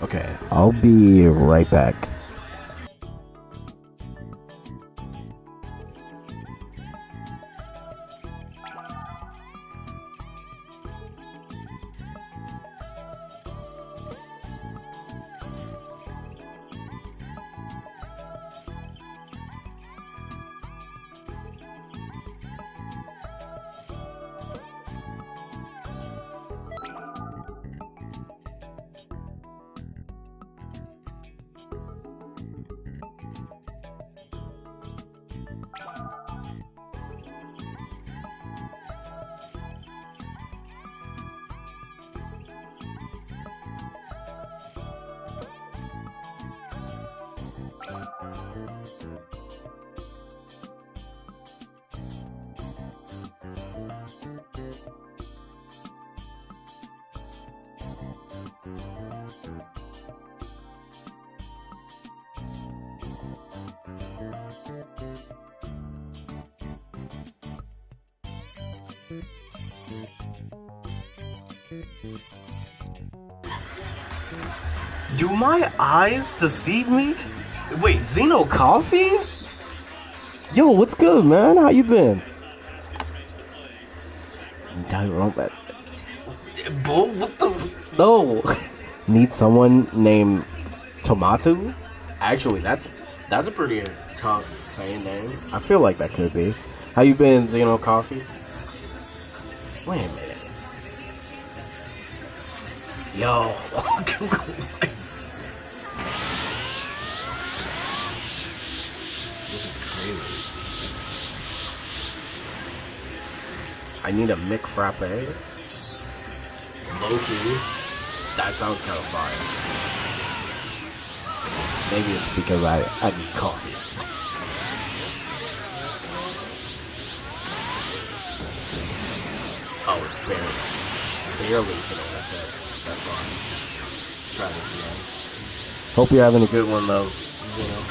okay, I'll be right back. Do my eyes deceive me? Wait, Xeno Coffee? Yo, what's good, man? How you been? Bull, what the? No. Need someone named Tomatu? Actually, that's a pretty tough saying name. I feel like that could be. How you been, Xeno Coffee? Wait a minute. Yo. This is crazy. I need a McFrappe. Low-key. That sounds kind of fire. Maybe it's because I need coffee. Oh, it's barely hit on the tip. That's fine. Try this again. Hope you're having a good one though, Xeno.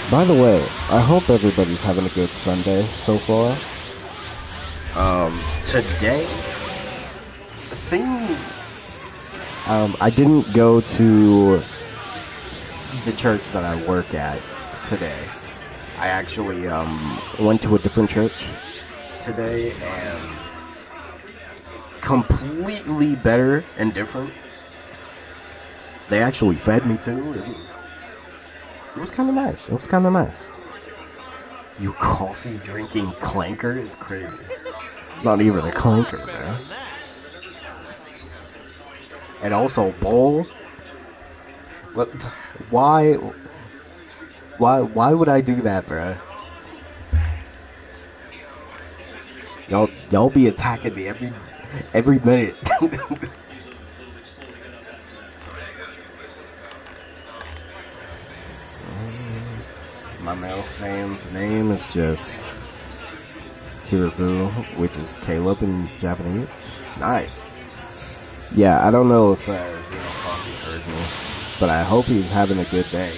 By the way, I hope everybody's having a good Sunday so far. Today, the thing, I didn't go to the church that I work at today. I actually, went to a different church today, and completely better and different. They actually fed me too. It was kind of nice. It was kind of nice. You coffee drinking clanker is crazy. Not even a clanker, man. And also bowls. What? Why would I do that, bruh? Y'all be attacking me every minute. My male Sam's name is just Kiribu, which is Caleb in Japanese. Nice. Yeah, I don't know if Zeno Coffee heard me, but I hope he's having a good day.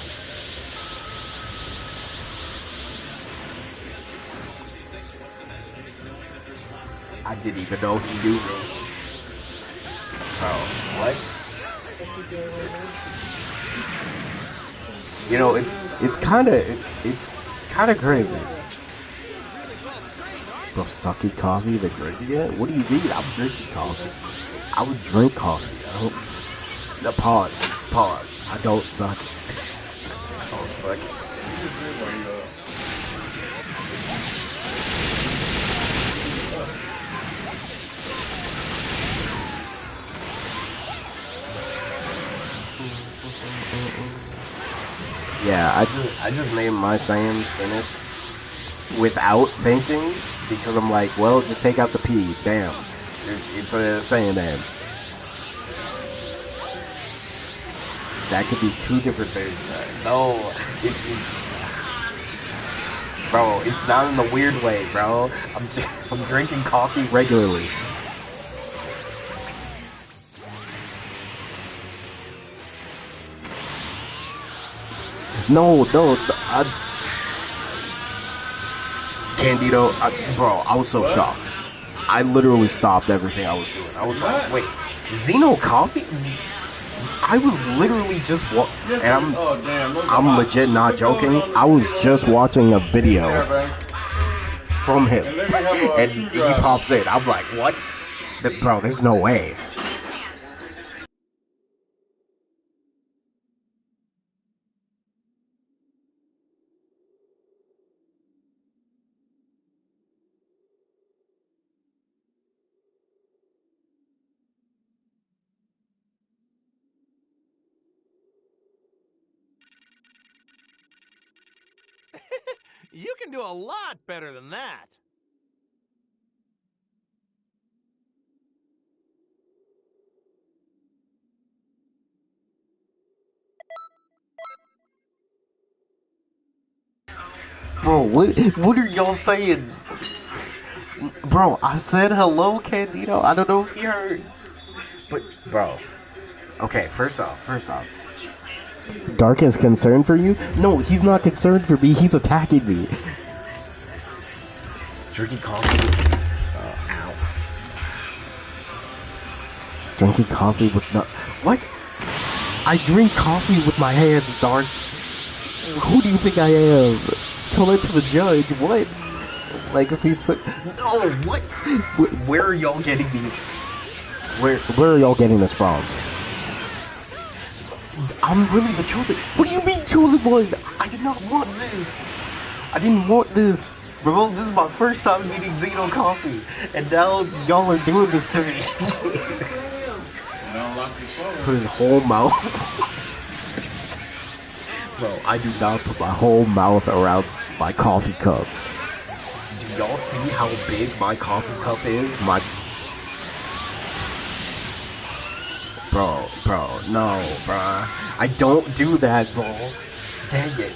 I didn't even know he knew me. Bro, what? You know, it's kind of crazy. Bro, Stucky Coffee, the drinking it? What do you mean? I'm drinking coffee. I would drink coffee. I don't. No, pause. I don't suck it. I don't suck it. Yeah, I just named my Saiyan sentence without thinking because I'm like, well, just take out the P. Bam. It's a Saiyan name. That could be two different things. No, it's bro. It's not in a weird way, bro. I'm drinking coffee regularly. No, Candido, bro, I was so shocked. I literally stopped everything I was doing. I was like, wait, Xeno Coffee? I was literally just and I'm legit not joking. I was just watching a video from him, and he pops in. I'm like, what? Bro, there's no way. You can do a lot better than that. Bro, what are y'all saying? Bro, I said hello, Candido. I don't know if you heard. But, bro. Okay, first off. Dark is concerned for you? No, he's not concerned for me. He's attacking me. Drinking coffee. Ow. Drinking coffee with no. What? I drink coffee with my hands, Dark. Who do you think I am? Tell it to the judge. What? Legacy. Oh, what? Where are y'all getting these? Where are y'all getting this from? I'm really the chosen. What do you mean chosen one? I did not want this. I didn't want this. Bro, this is my first time meeting Xeno Coffee. And now y'all are doing this to me. Put his whole mouth. Bro, I do not put my whole mouth around my coffee cup. Do y'all see how big my coffee cup is? Bro, no, bruh. I don't do that, bro. Dang it.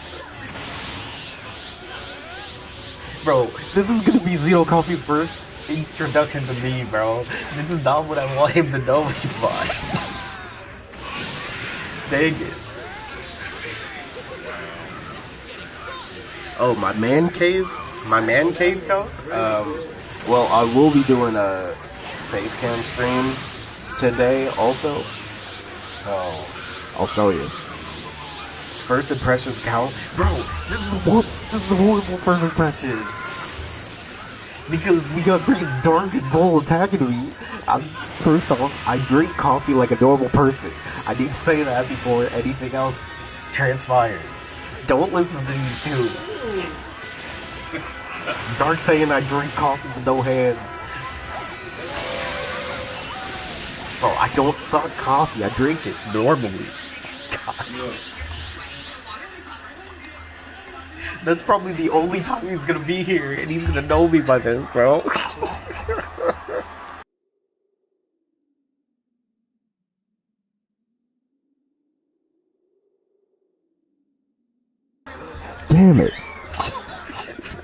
Bro, this is gonna be Xeno Coffee's first introduction to me, bro. This is not what I want him to know me by. Dang it. Oh, my man cave? My man cave cup? Well, I will be doing a face cam stream today also, so I'll show you. First impressions count, bro. This is a horrible first impression because we got freaking Dark and Bull attacking me. First off, I drink coffee like a normal person. I need to say that before anything else transpires. Don't listen to these two. Dark saying I drink coffee with no hands. Bro, I don't suck coffee. I drink it normally. God. That's probably the only time he's gonna be here, and he's gonna know me by this, bro. Damn it.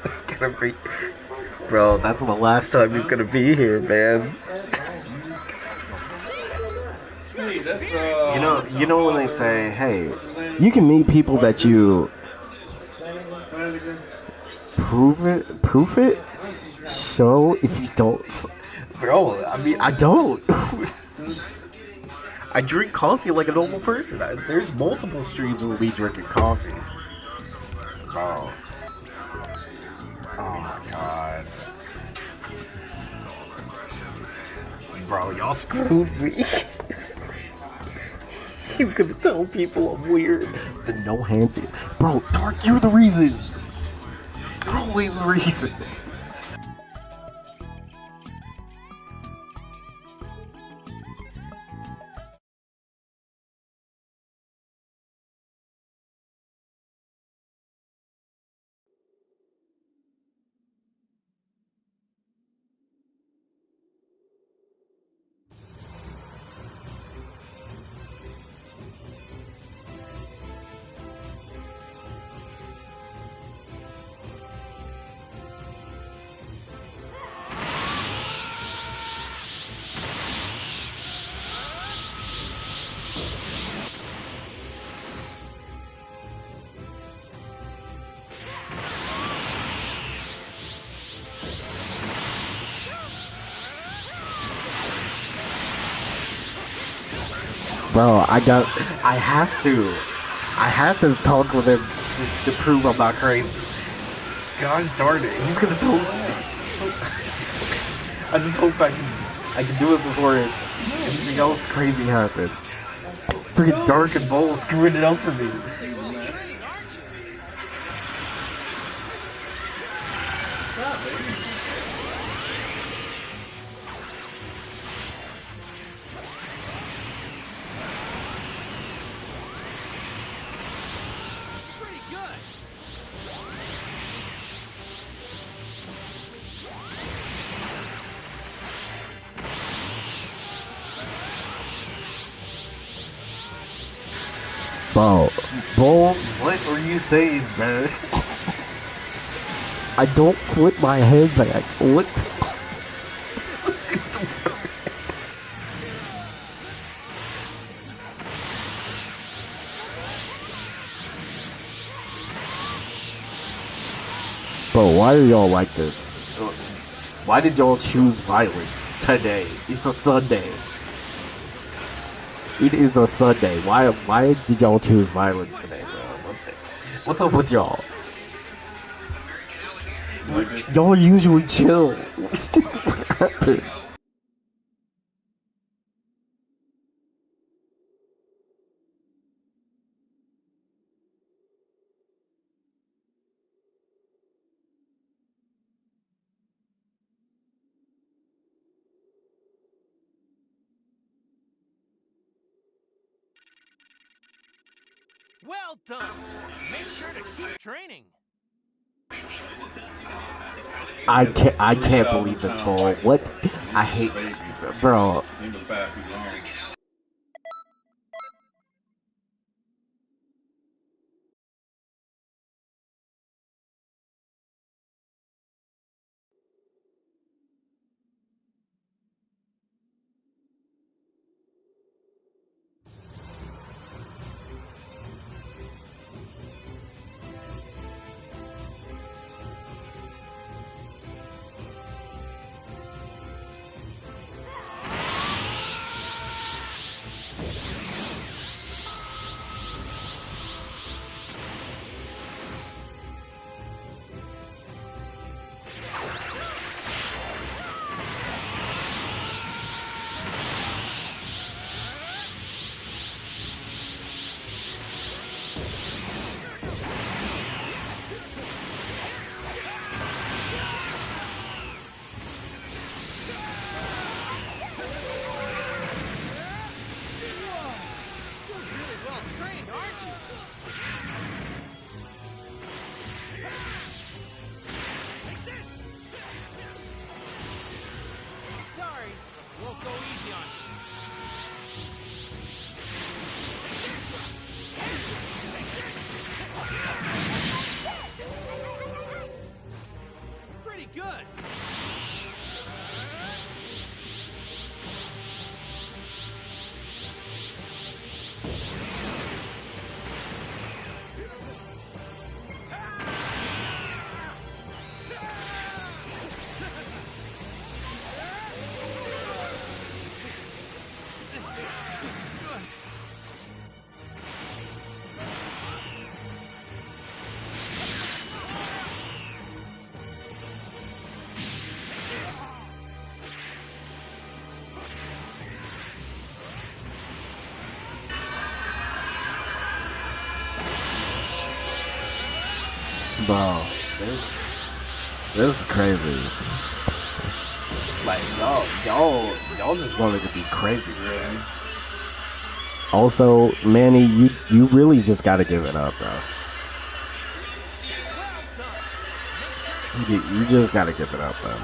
It's gonna be... Bro, that's the last time he's gonna be here, man. You know when they say, hey, you can meet people that you prove it, show if you don't. Bro, I mean, I don't. I drink coffee like a normal person. There's multiple streams where we drinking coffee. Bro. Oh my god. Bro, y'all screwed me. He's gonna tell people I'm weird. The no hands. Bro, Dark, you're the reason. You're always the reason. Bro, I have to talk with him to prove I'm not crazy. Gosh darn it, he's gonna tell me. I just hope I can do it before anything else crazy happens. Freaking Dark and Bowl screwing it up for me. Bro, what were you saying, man? I don't flip my head back. What? Bro, why are y'all like this? Why did y'all choose violence today? It's a Sunday. It is a Sunday. Why did y'all choose violence today, bro? What's up with y'all? Y'all usually chill. What happened? Well done. Make sure to keep training. I can't believe this, bro. What? I hate, bro. bro, this is crazy. Like y'all just wanted to be crazy. Yeah. Also, Manny, you really just gotta give it up, bro. You just gotta give it up, bro.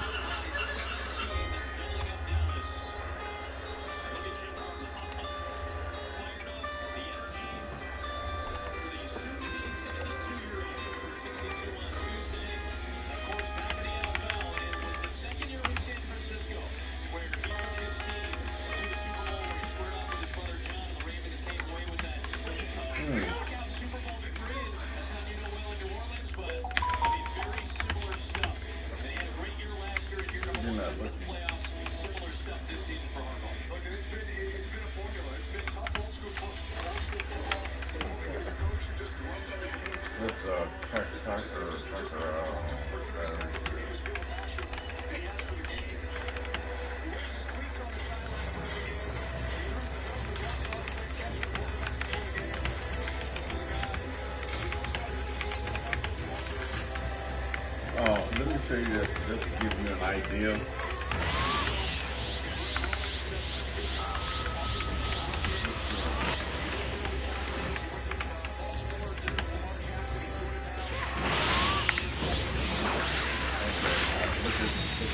Let me show you this. This gives you an idea. Look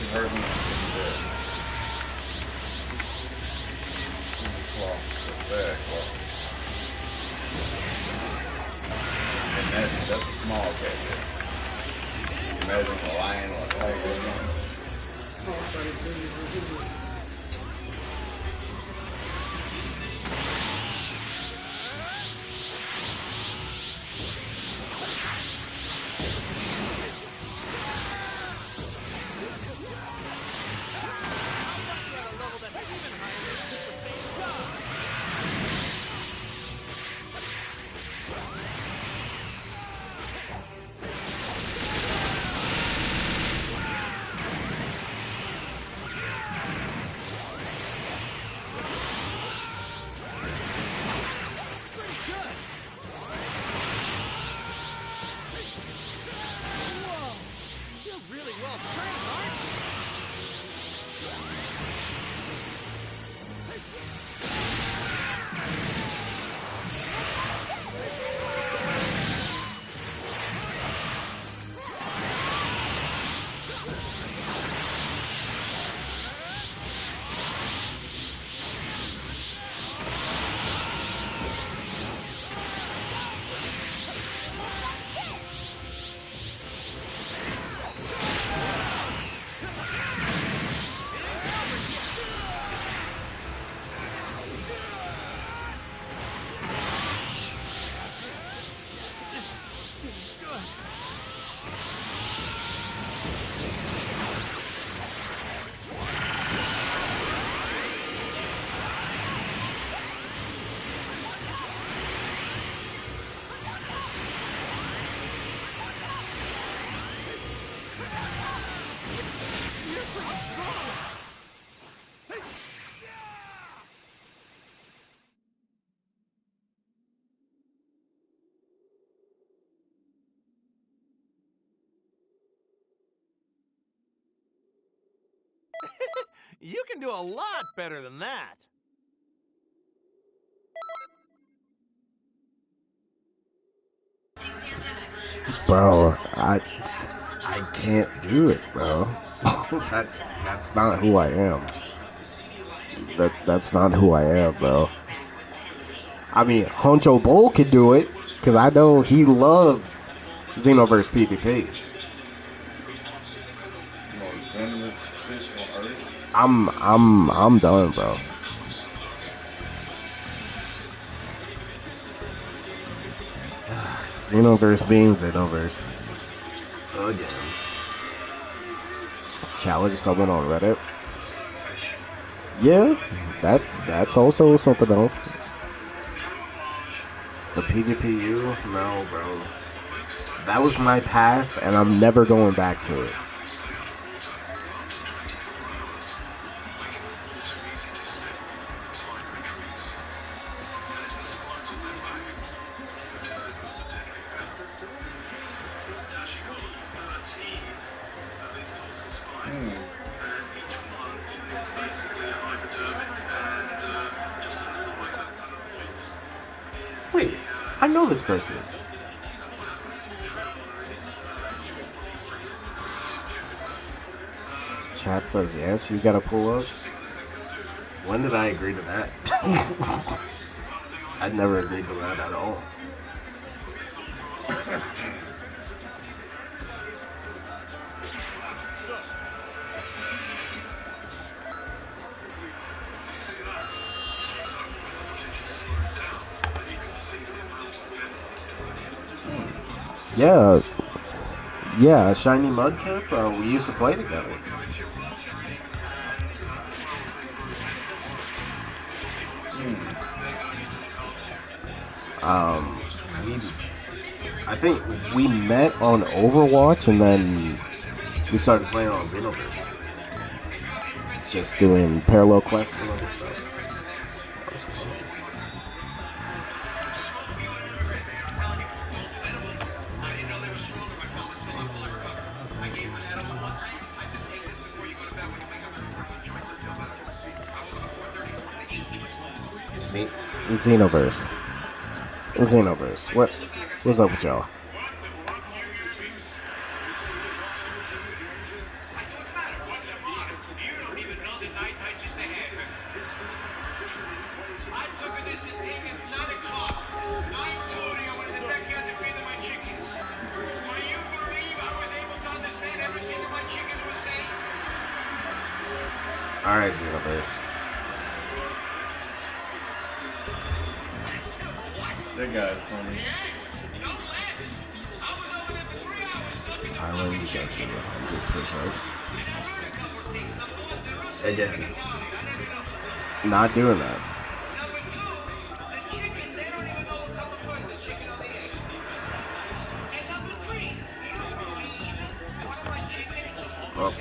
at her. What's that? And that's a small cat there. Imagine a lion or a tiger or something. You can do a lot better than that. Bro, I can't do it, bro. that's not who I am. That's not who I am, bro. I mean, Honcho Bull can do it because I know he loves Xenoverse PvP. I'm done, bro. Xenoverse being Xenoverse. Again. Challenge someone on Reddit. Yeah, that's also something else. The PvPU? No, bro. That was my past, and I'm never going back to it. I know this person. Chat says yes, you gotta pull up. When did I agree to that? I never agreed to that at all. Yeah. Yeah, Shiny Mudkip, we used to play together. I think we met on Overwatch and then we started playing on Xenoverse. Just doing parallel quests and other stuff. Xenoverse. Xenoverse. What's up with y'all? Alright, Xenoverse. That guy's funny. Island Junkie 100 push-ups. Again. Not doing that. Oh.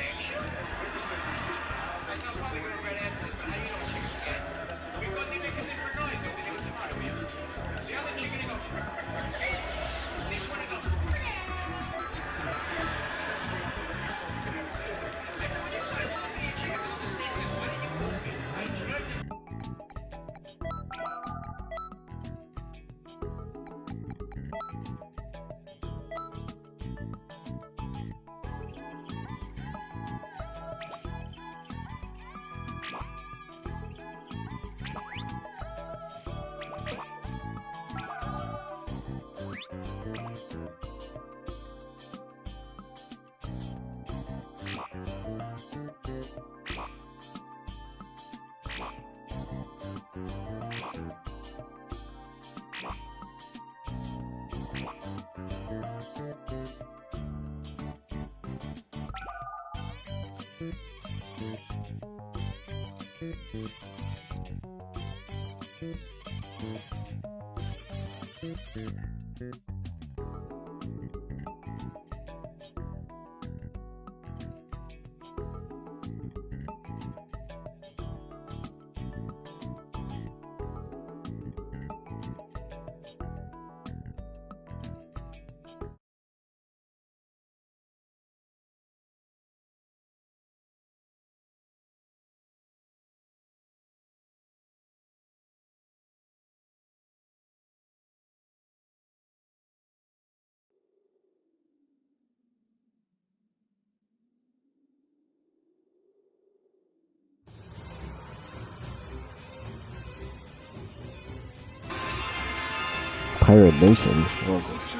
Pirate Nation. What was this?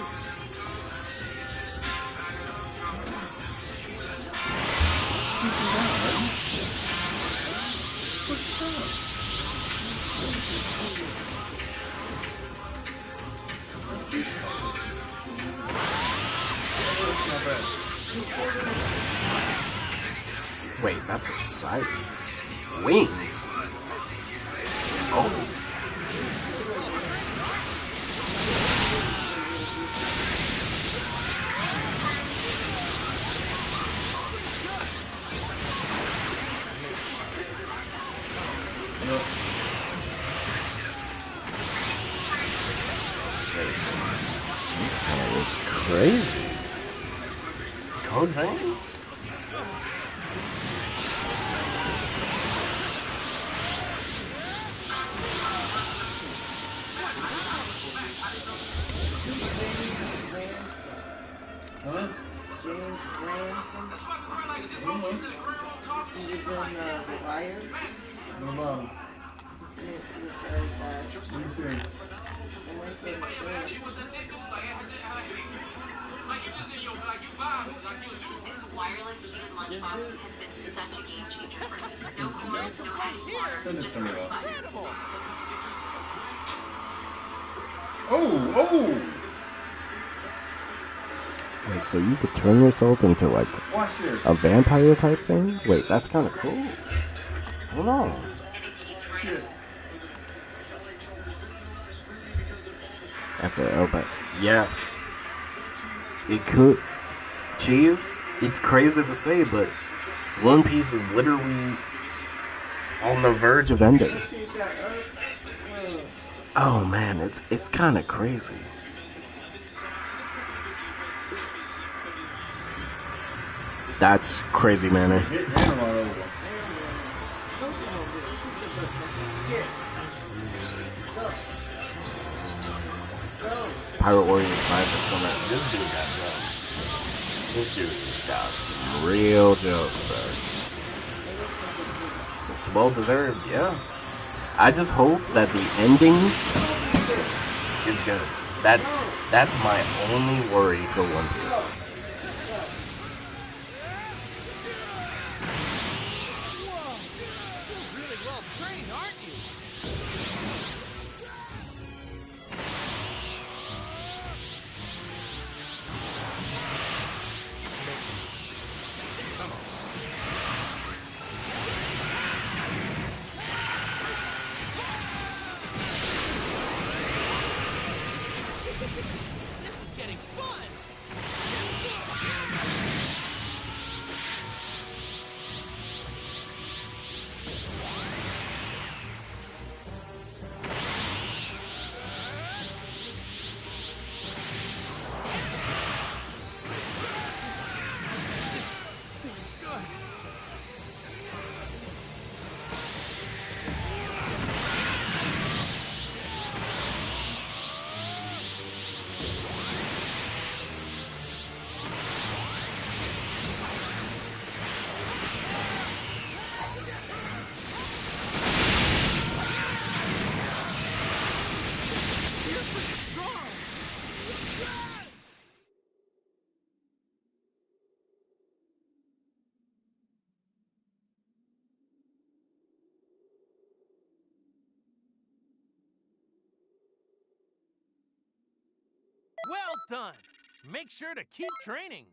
Wait, that's a sight. Wings. Oh. This guy looks crazy. Code vein? The Wire. No problem. Commit suicide by Let me see. the mercy of the third. This wireless heated lunchbox has been such a game changer for me. No cords, no added water, Send it just to me, press though. button. Oh! Wait, so you could turn yourself into like Watch this. a vampire type thing? Wait, that's kind of cool. Hold on. Shit. After open, yeah, it could. Cheese. It's crazy to say, but One Piece is literally on the verge of ending. Oh man, it's kind of crazy. That's crazy, man. Pirate Warriors 5 is summer. This dude got jokes. This dude got some real jokes, bro. It's well deserved, yeah. I just hope that the ending is good. That's my only worry for One Piece. This is getting fun! This is good. Well done! Make sure to keep training.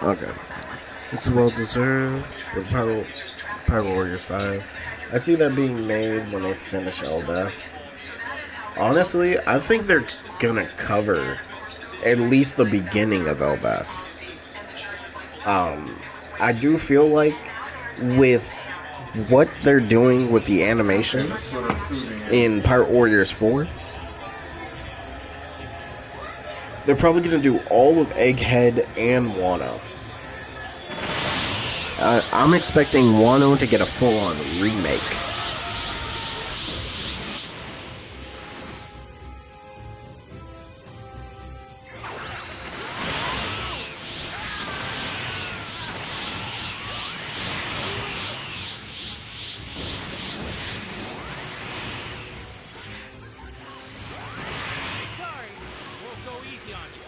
Okay. It's well deserved. The Pirate Warriors 5. I see that being made when they finish Elbeth. Honestly, I think they're gonna cover at least the beginning of Elbeth. I do feel like with what they're doing with the animations in Pirate Warriors 4, they're probably gonna do all of Egghead and Wano. I'm expecting Wano to get a full-on remake. Sorry, we'll go easy on you.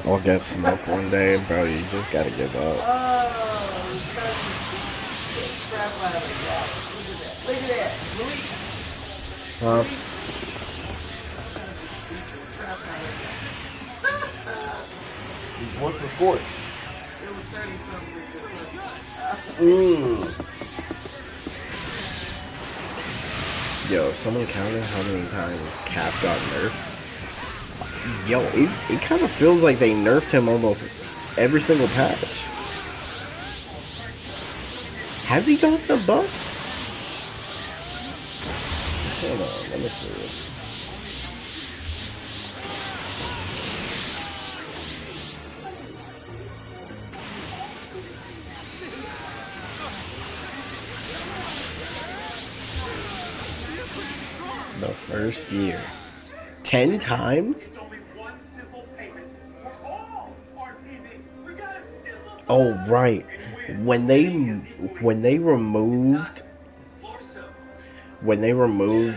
I'll get smoked one day, bro. You just gotta give up. Look at that. Huh? What's the score? It was 30-something. Yo, someone counted how many times Cap got nerfed? Yo, it kind of feels like they nerfed him almost every single patch. Has he gotten a buff? Hold on, let me see this. The first year. 10 times? Oh, right. When they removed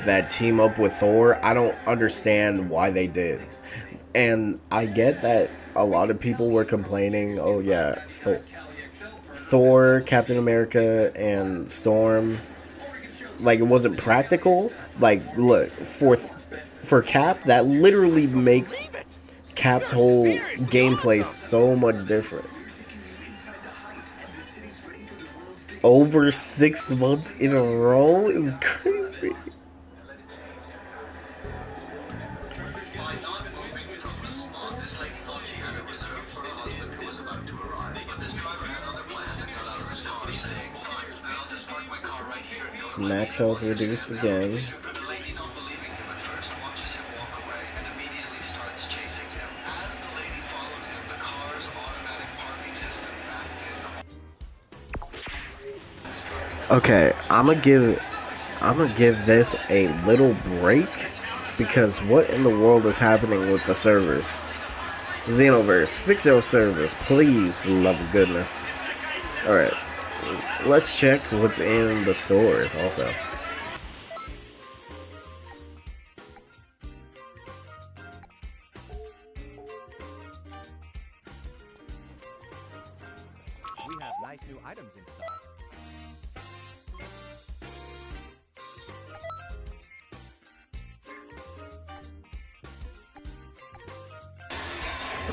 that team up with Thor, I don't understand why they did. And I get that a lot of people were complaining, oh yeah, Thor, Captain America, and Storm, like, it wasn't practical. Like, look, for Cap, that literally makes Cap's whole gameplay so much different. Over 6 months in a row is crazy. Max health reduced again. Okay, I'm gonna give this a little break because what in the world is happening with the servers? Xenoverse, fix your servers, please, for the love of goodness. Alright, let's check what's in the stores also. We have nice new items in stock.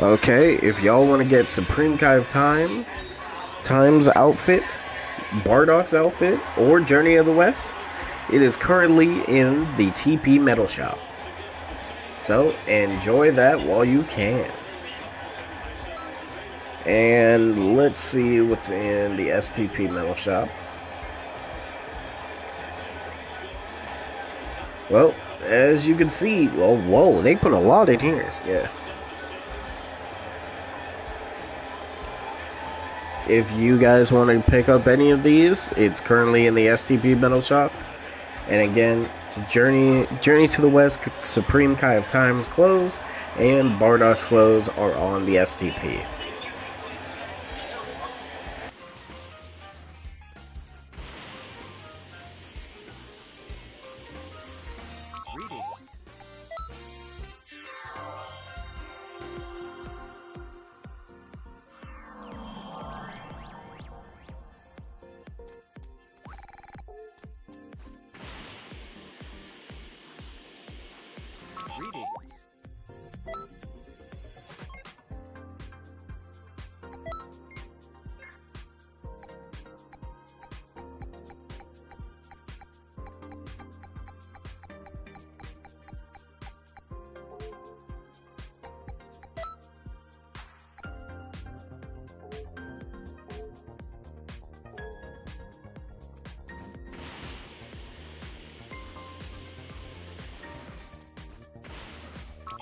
Okay, if y'all want to get Supreme Kai of Time's outfit, Bardock's outfit, or Journey of the West, it is currently in the TP Metal Shop. So, enjoy that while you can. And let's see what's in the STP Metal Shop. Well, as you can see, oh, whoa, they put a lot in here, yeah. If you guys want to pick up any of these, it's currently in the STP Metal Shop. And again, Journey to the West, Supreme Kai of Time's clothes, and Bardock's clothes are on the STP.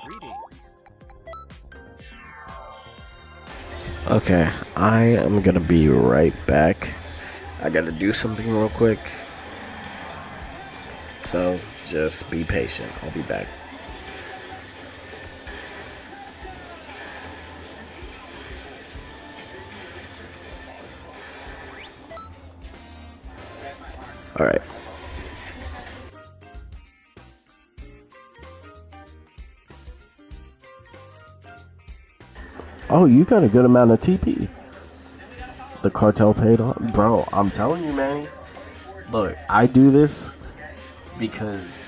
Greetings. Okay, I am gonna be right back. I gotta do something real quick. So, just be patient. I'll be back. Alright. Oh, you got a good amount of TP. The cartel paid off. Bro, I'm telling you, man. Look, I do this because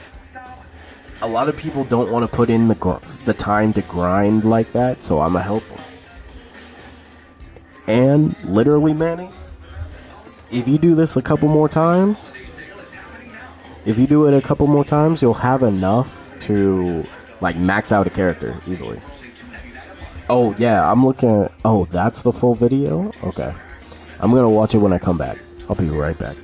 a lot of people don't want to put in the time to grind like that, so I'm going to help them. And literally, Manny, if you do this a couple more times, you'll have enough to, like, max out a character easily. Oh, yeah, I'm looking at... Oh, that's the full video? Okay. I'm gonna watch it when I come back. I'll be right back.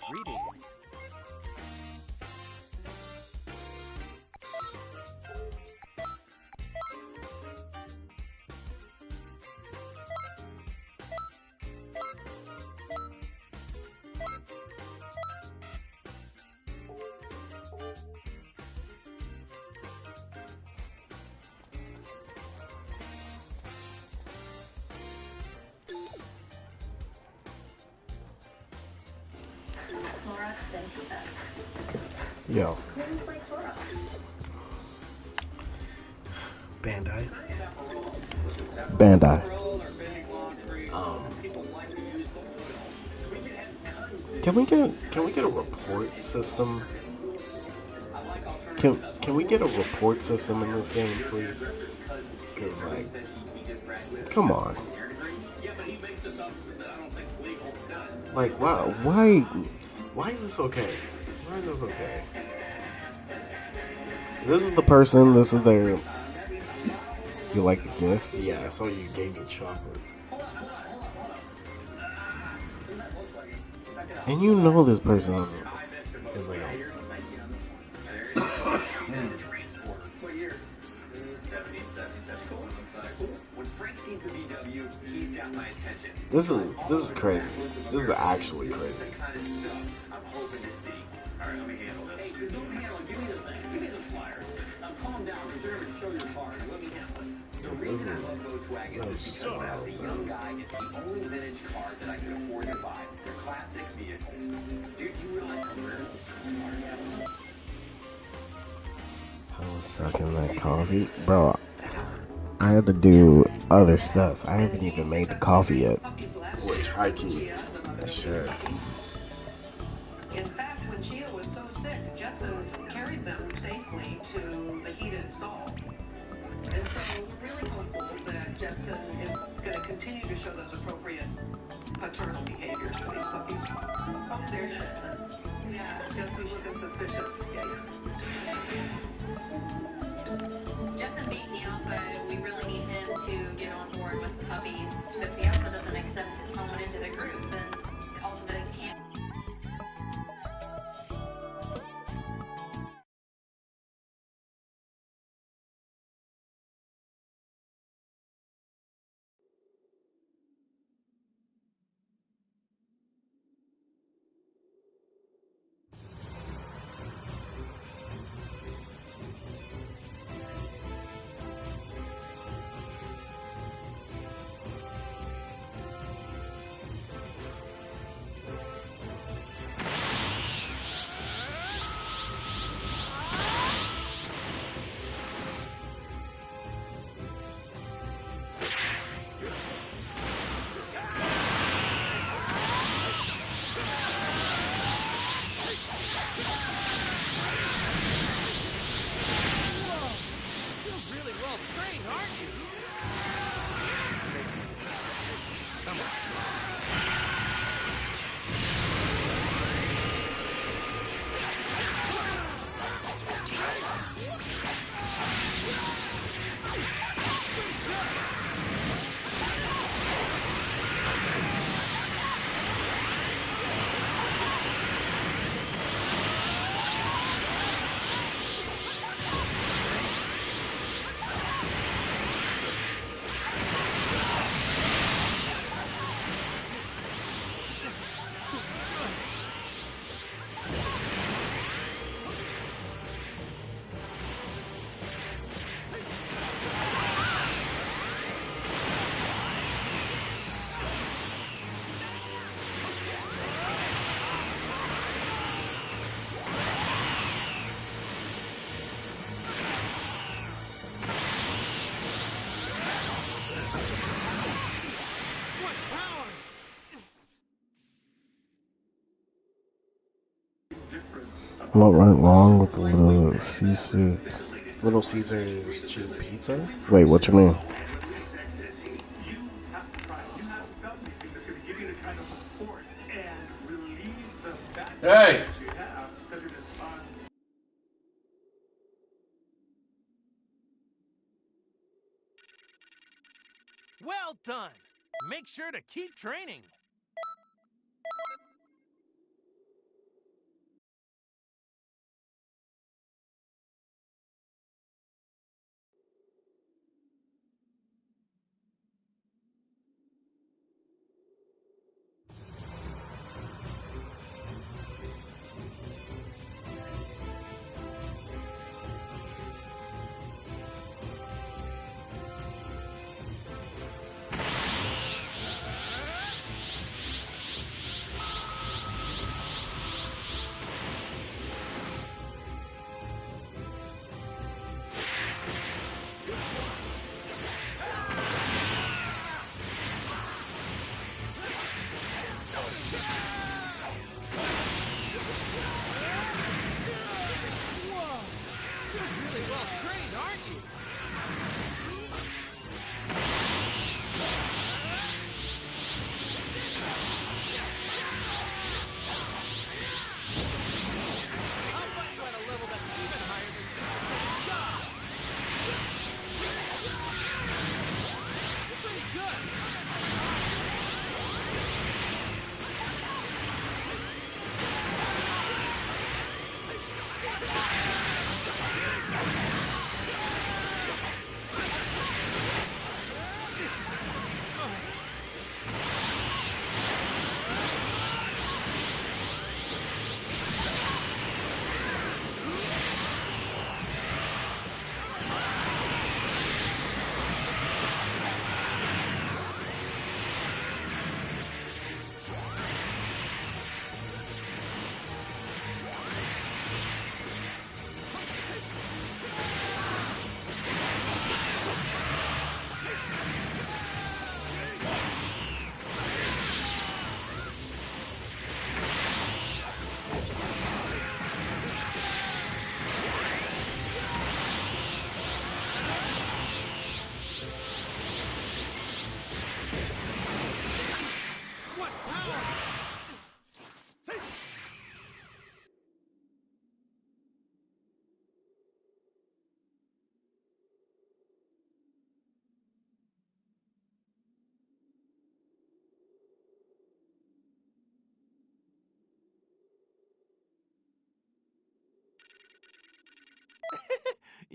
Greetings. Clorox sent back. Yo. Things like Clorox. Bandai. Bandai. Can we get a report system? Can we get a report system in this game, please? Cause like, come on. Like, wow, why is this okay? Why is this okay? This is the person. This is their. You like the gift? Yeah, I saw you gave me chocolate. And you know this person is like a... This is crazy. This is actually crazy. I'm hoping to see. All right, let me handle this. Hey, don't handle it. Give me the thing. Give me the flyer. Now calm down. Preserve and show your cards. Let me handle it. The reason I love Volkswagens is because when I was a young guy, it's the only vintage car that I could afford to buy. They're classic vehicles. Dude, you realize how rare those trucks are? I was sucking that coffee, bro. I had to do other stuff. I haven't even made the coffee yet. Which, high key, I should. In fact, when Chia was so sick, Jetson carried them safely to the heated stall. And so we're really hopeful that Jetson is going to continue to show those appropriate paternal behaviors to these puppies. Oh, there he is. Yeah, Jetson's looking suspicious. Yikes. Jetson being the alpha, we really need him to get on board with the puppies. If the alpha doesn't accept someone into the group, then ultimately can't. What went wrong with the Little Caesar's cheap pizza? Wait, what you mean? Hey! Well done. Make sure to keep training.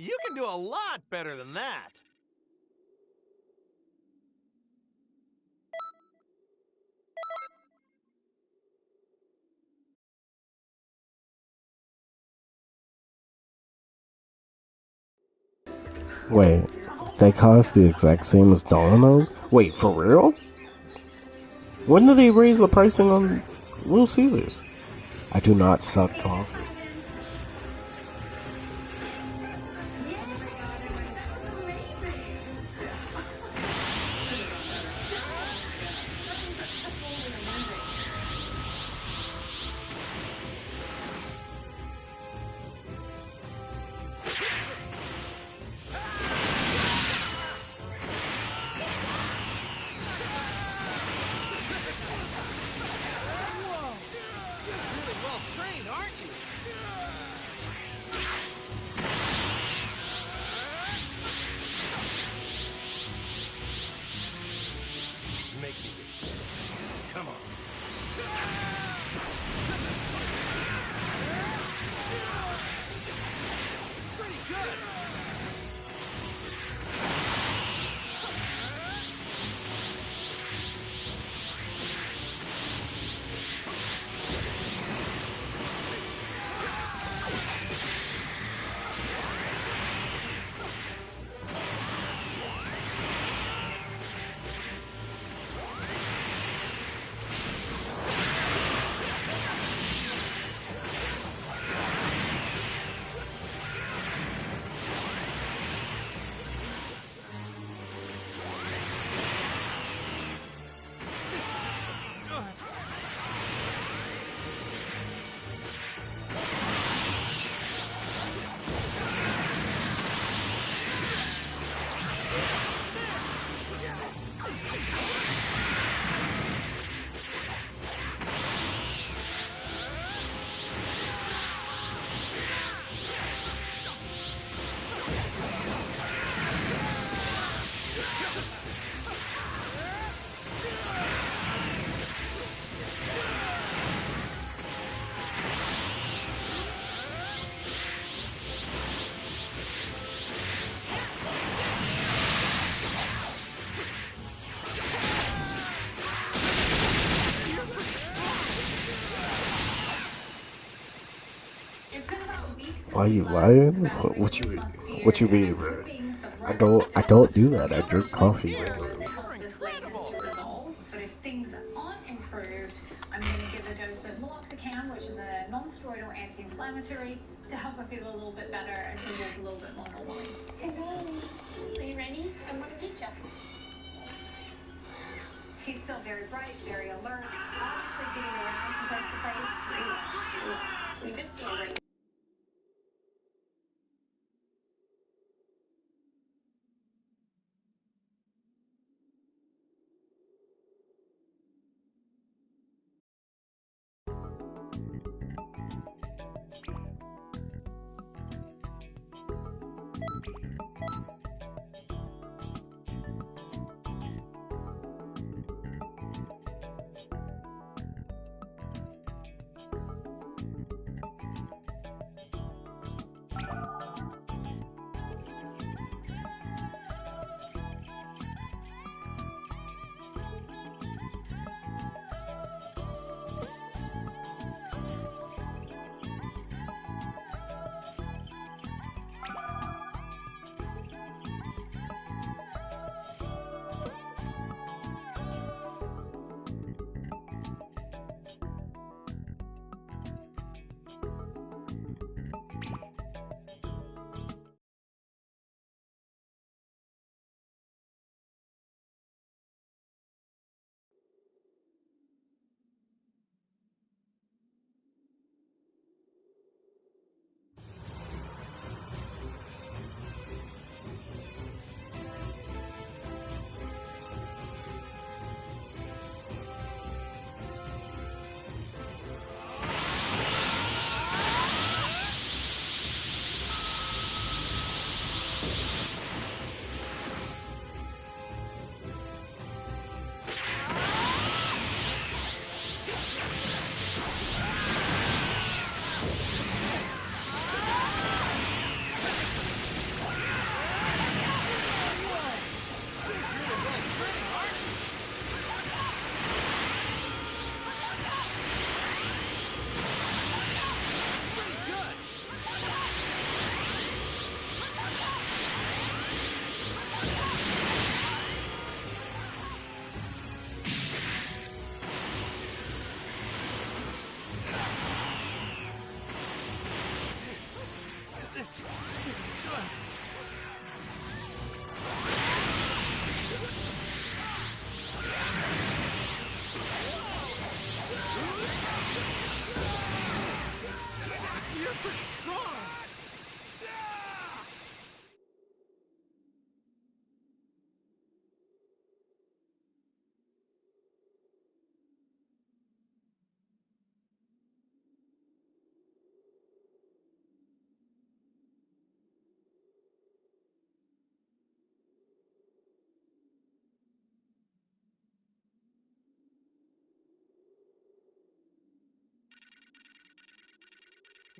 You can do a lot better than that. Wait, they cost the exact same as Domino's? Wait, for real? When did they raise the pricing on Little Caesars? I do not suck coffee. Why you lying? What you mean, bro? I don't do that. I drink coffee regularly. Help this lateness to resolve, but if things aren't improved, I'm going to give a dose of meloxicam, which is a non-steroidal anti-inflammatory, to help her feel a little bit better and to walk a little bit more normally. Are you ready? I want a picture. She's still very bright, very alert, obviously getting around from place to place. We just stand right. This isn't good. You're pretty strong.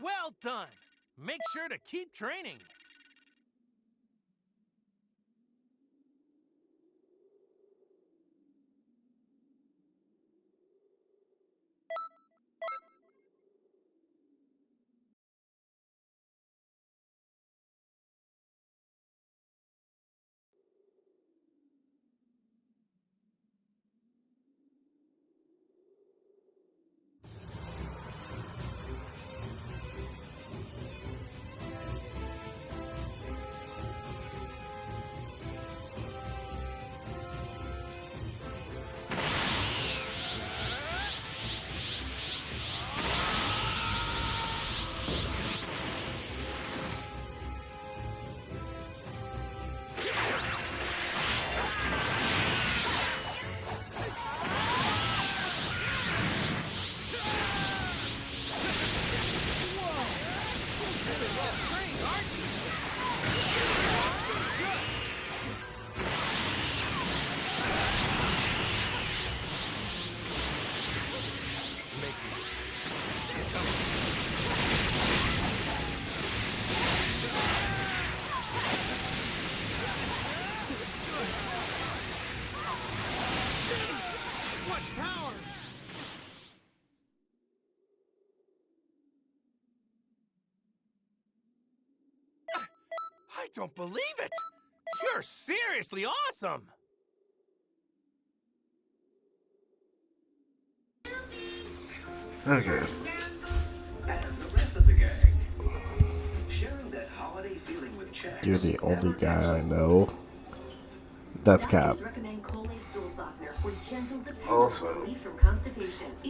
Well done. Make sure to keep training. What power! I don't believe it! You're seriously awesome! Okay. And the rest of the gang. Sharing that holiday feeling with checks. You're the only guy I know. That's Cap. Also,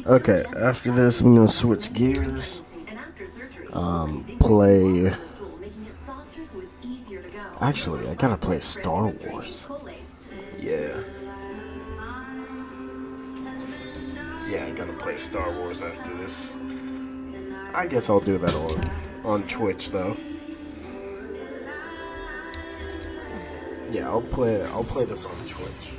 okay, after this I'm gonna switch gears. Play. Actually, I gotta play Star Wars. Yeah. Yeah, I gotta play Star Wars after this. I guess I'll do that on Twitch though. Yeah, I'll play this on Twitch.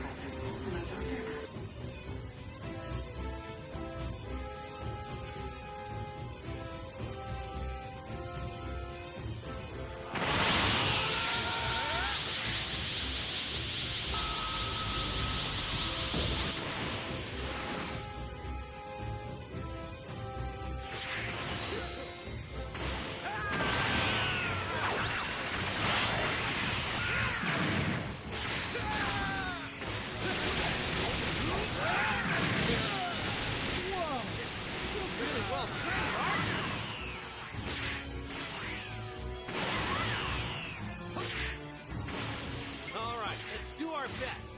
Alright, let's do our best.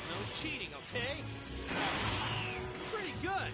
No cheating, okay? Pretty good.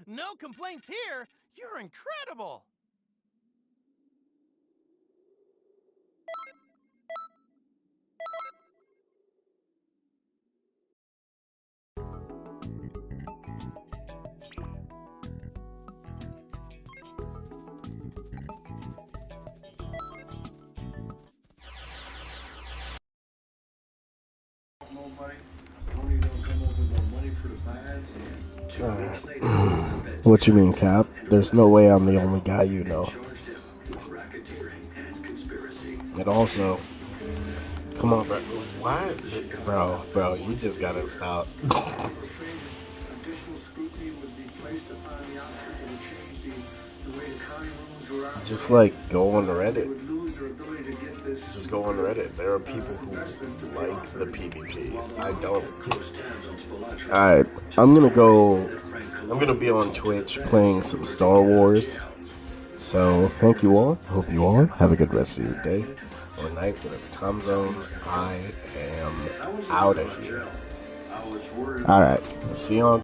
No complaints here. You're incredible. Nobody. Tony don't come up with no money for the bags. And 2 weeks later, What you mean, Cap? There's no way I'm the only guy you know. And also, come on, bro. Why? Bro, you just gotta stop. additional scrutiny would be placed upon the outfit that would change the way the county rules were operated. Just like go on Reddit. They would lose their ability to get this. Just go on Reddit. There are people who like the PvP. I don't. Alright, I'm gonna be on Twitch playing some Star Wars. So thank you all. Hope you all have a good rest of your day or night, whatever time zone. I am out of here. Alright, see you on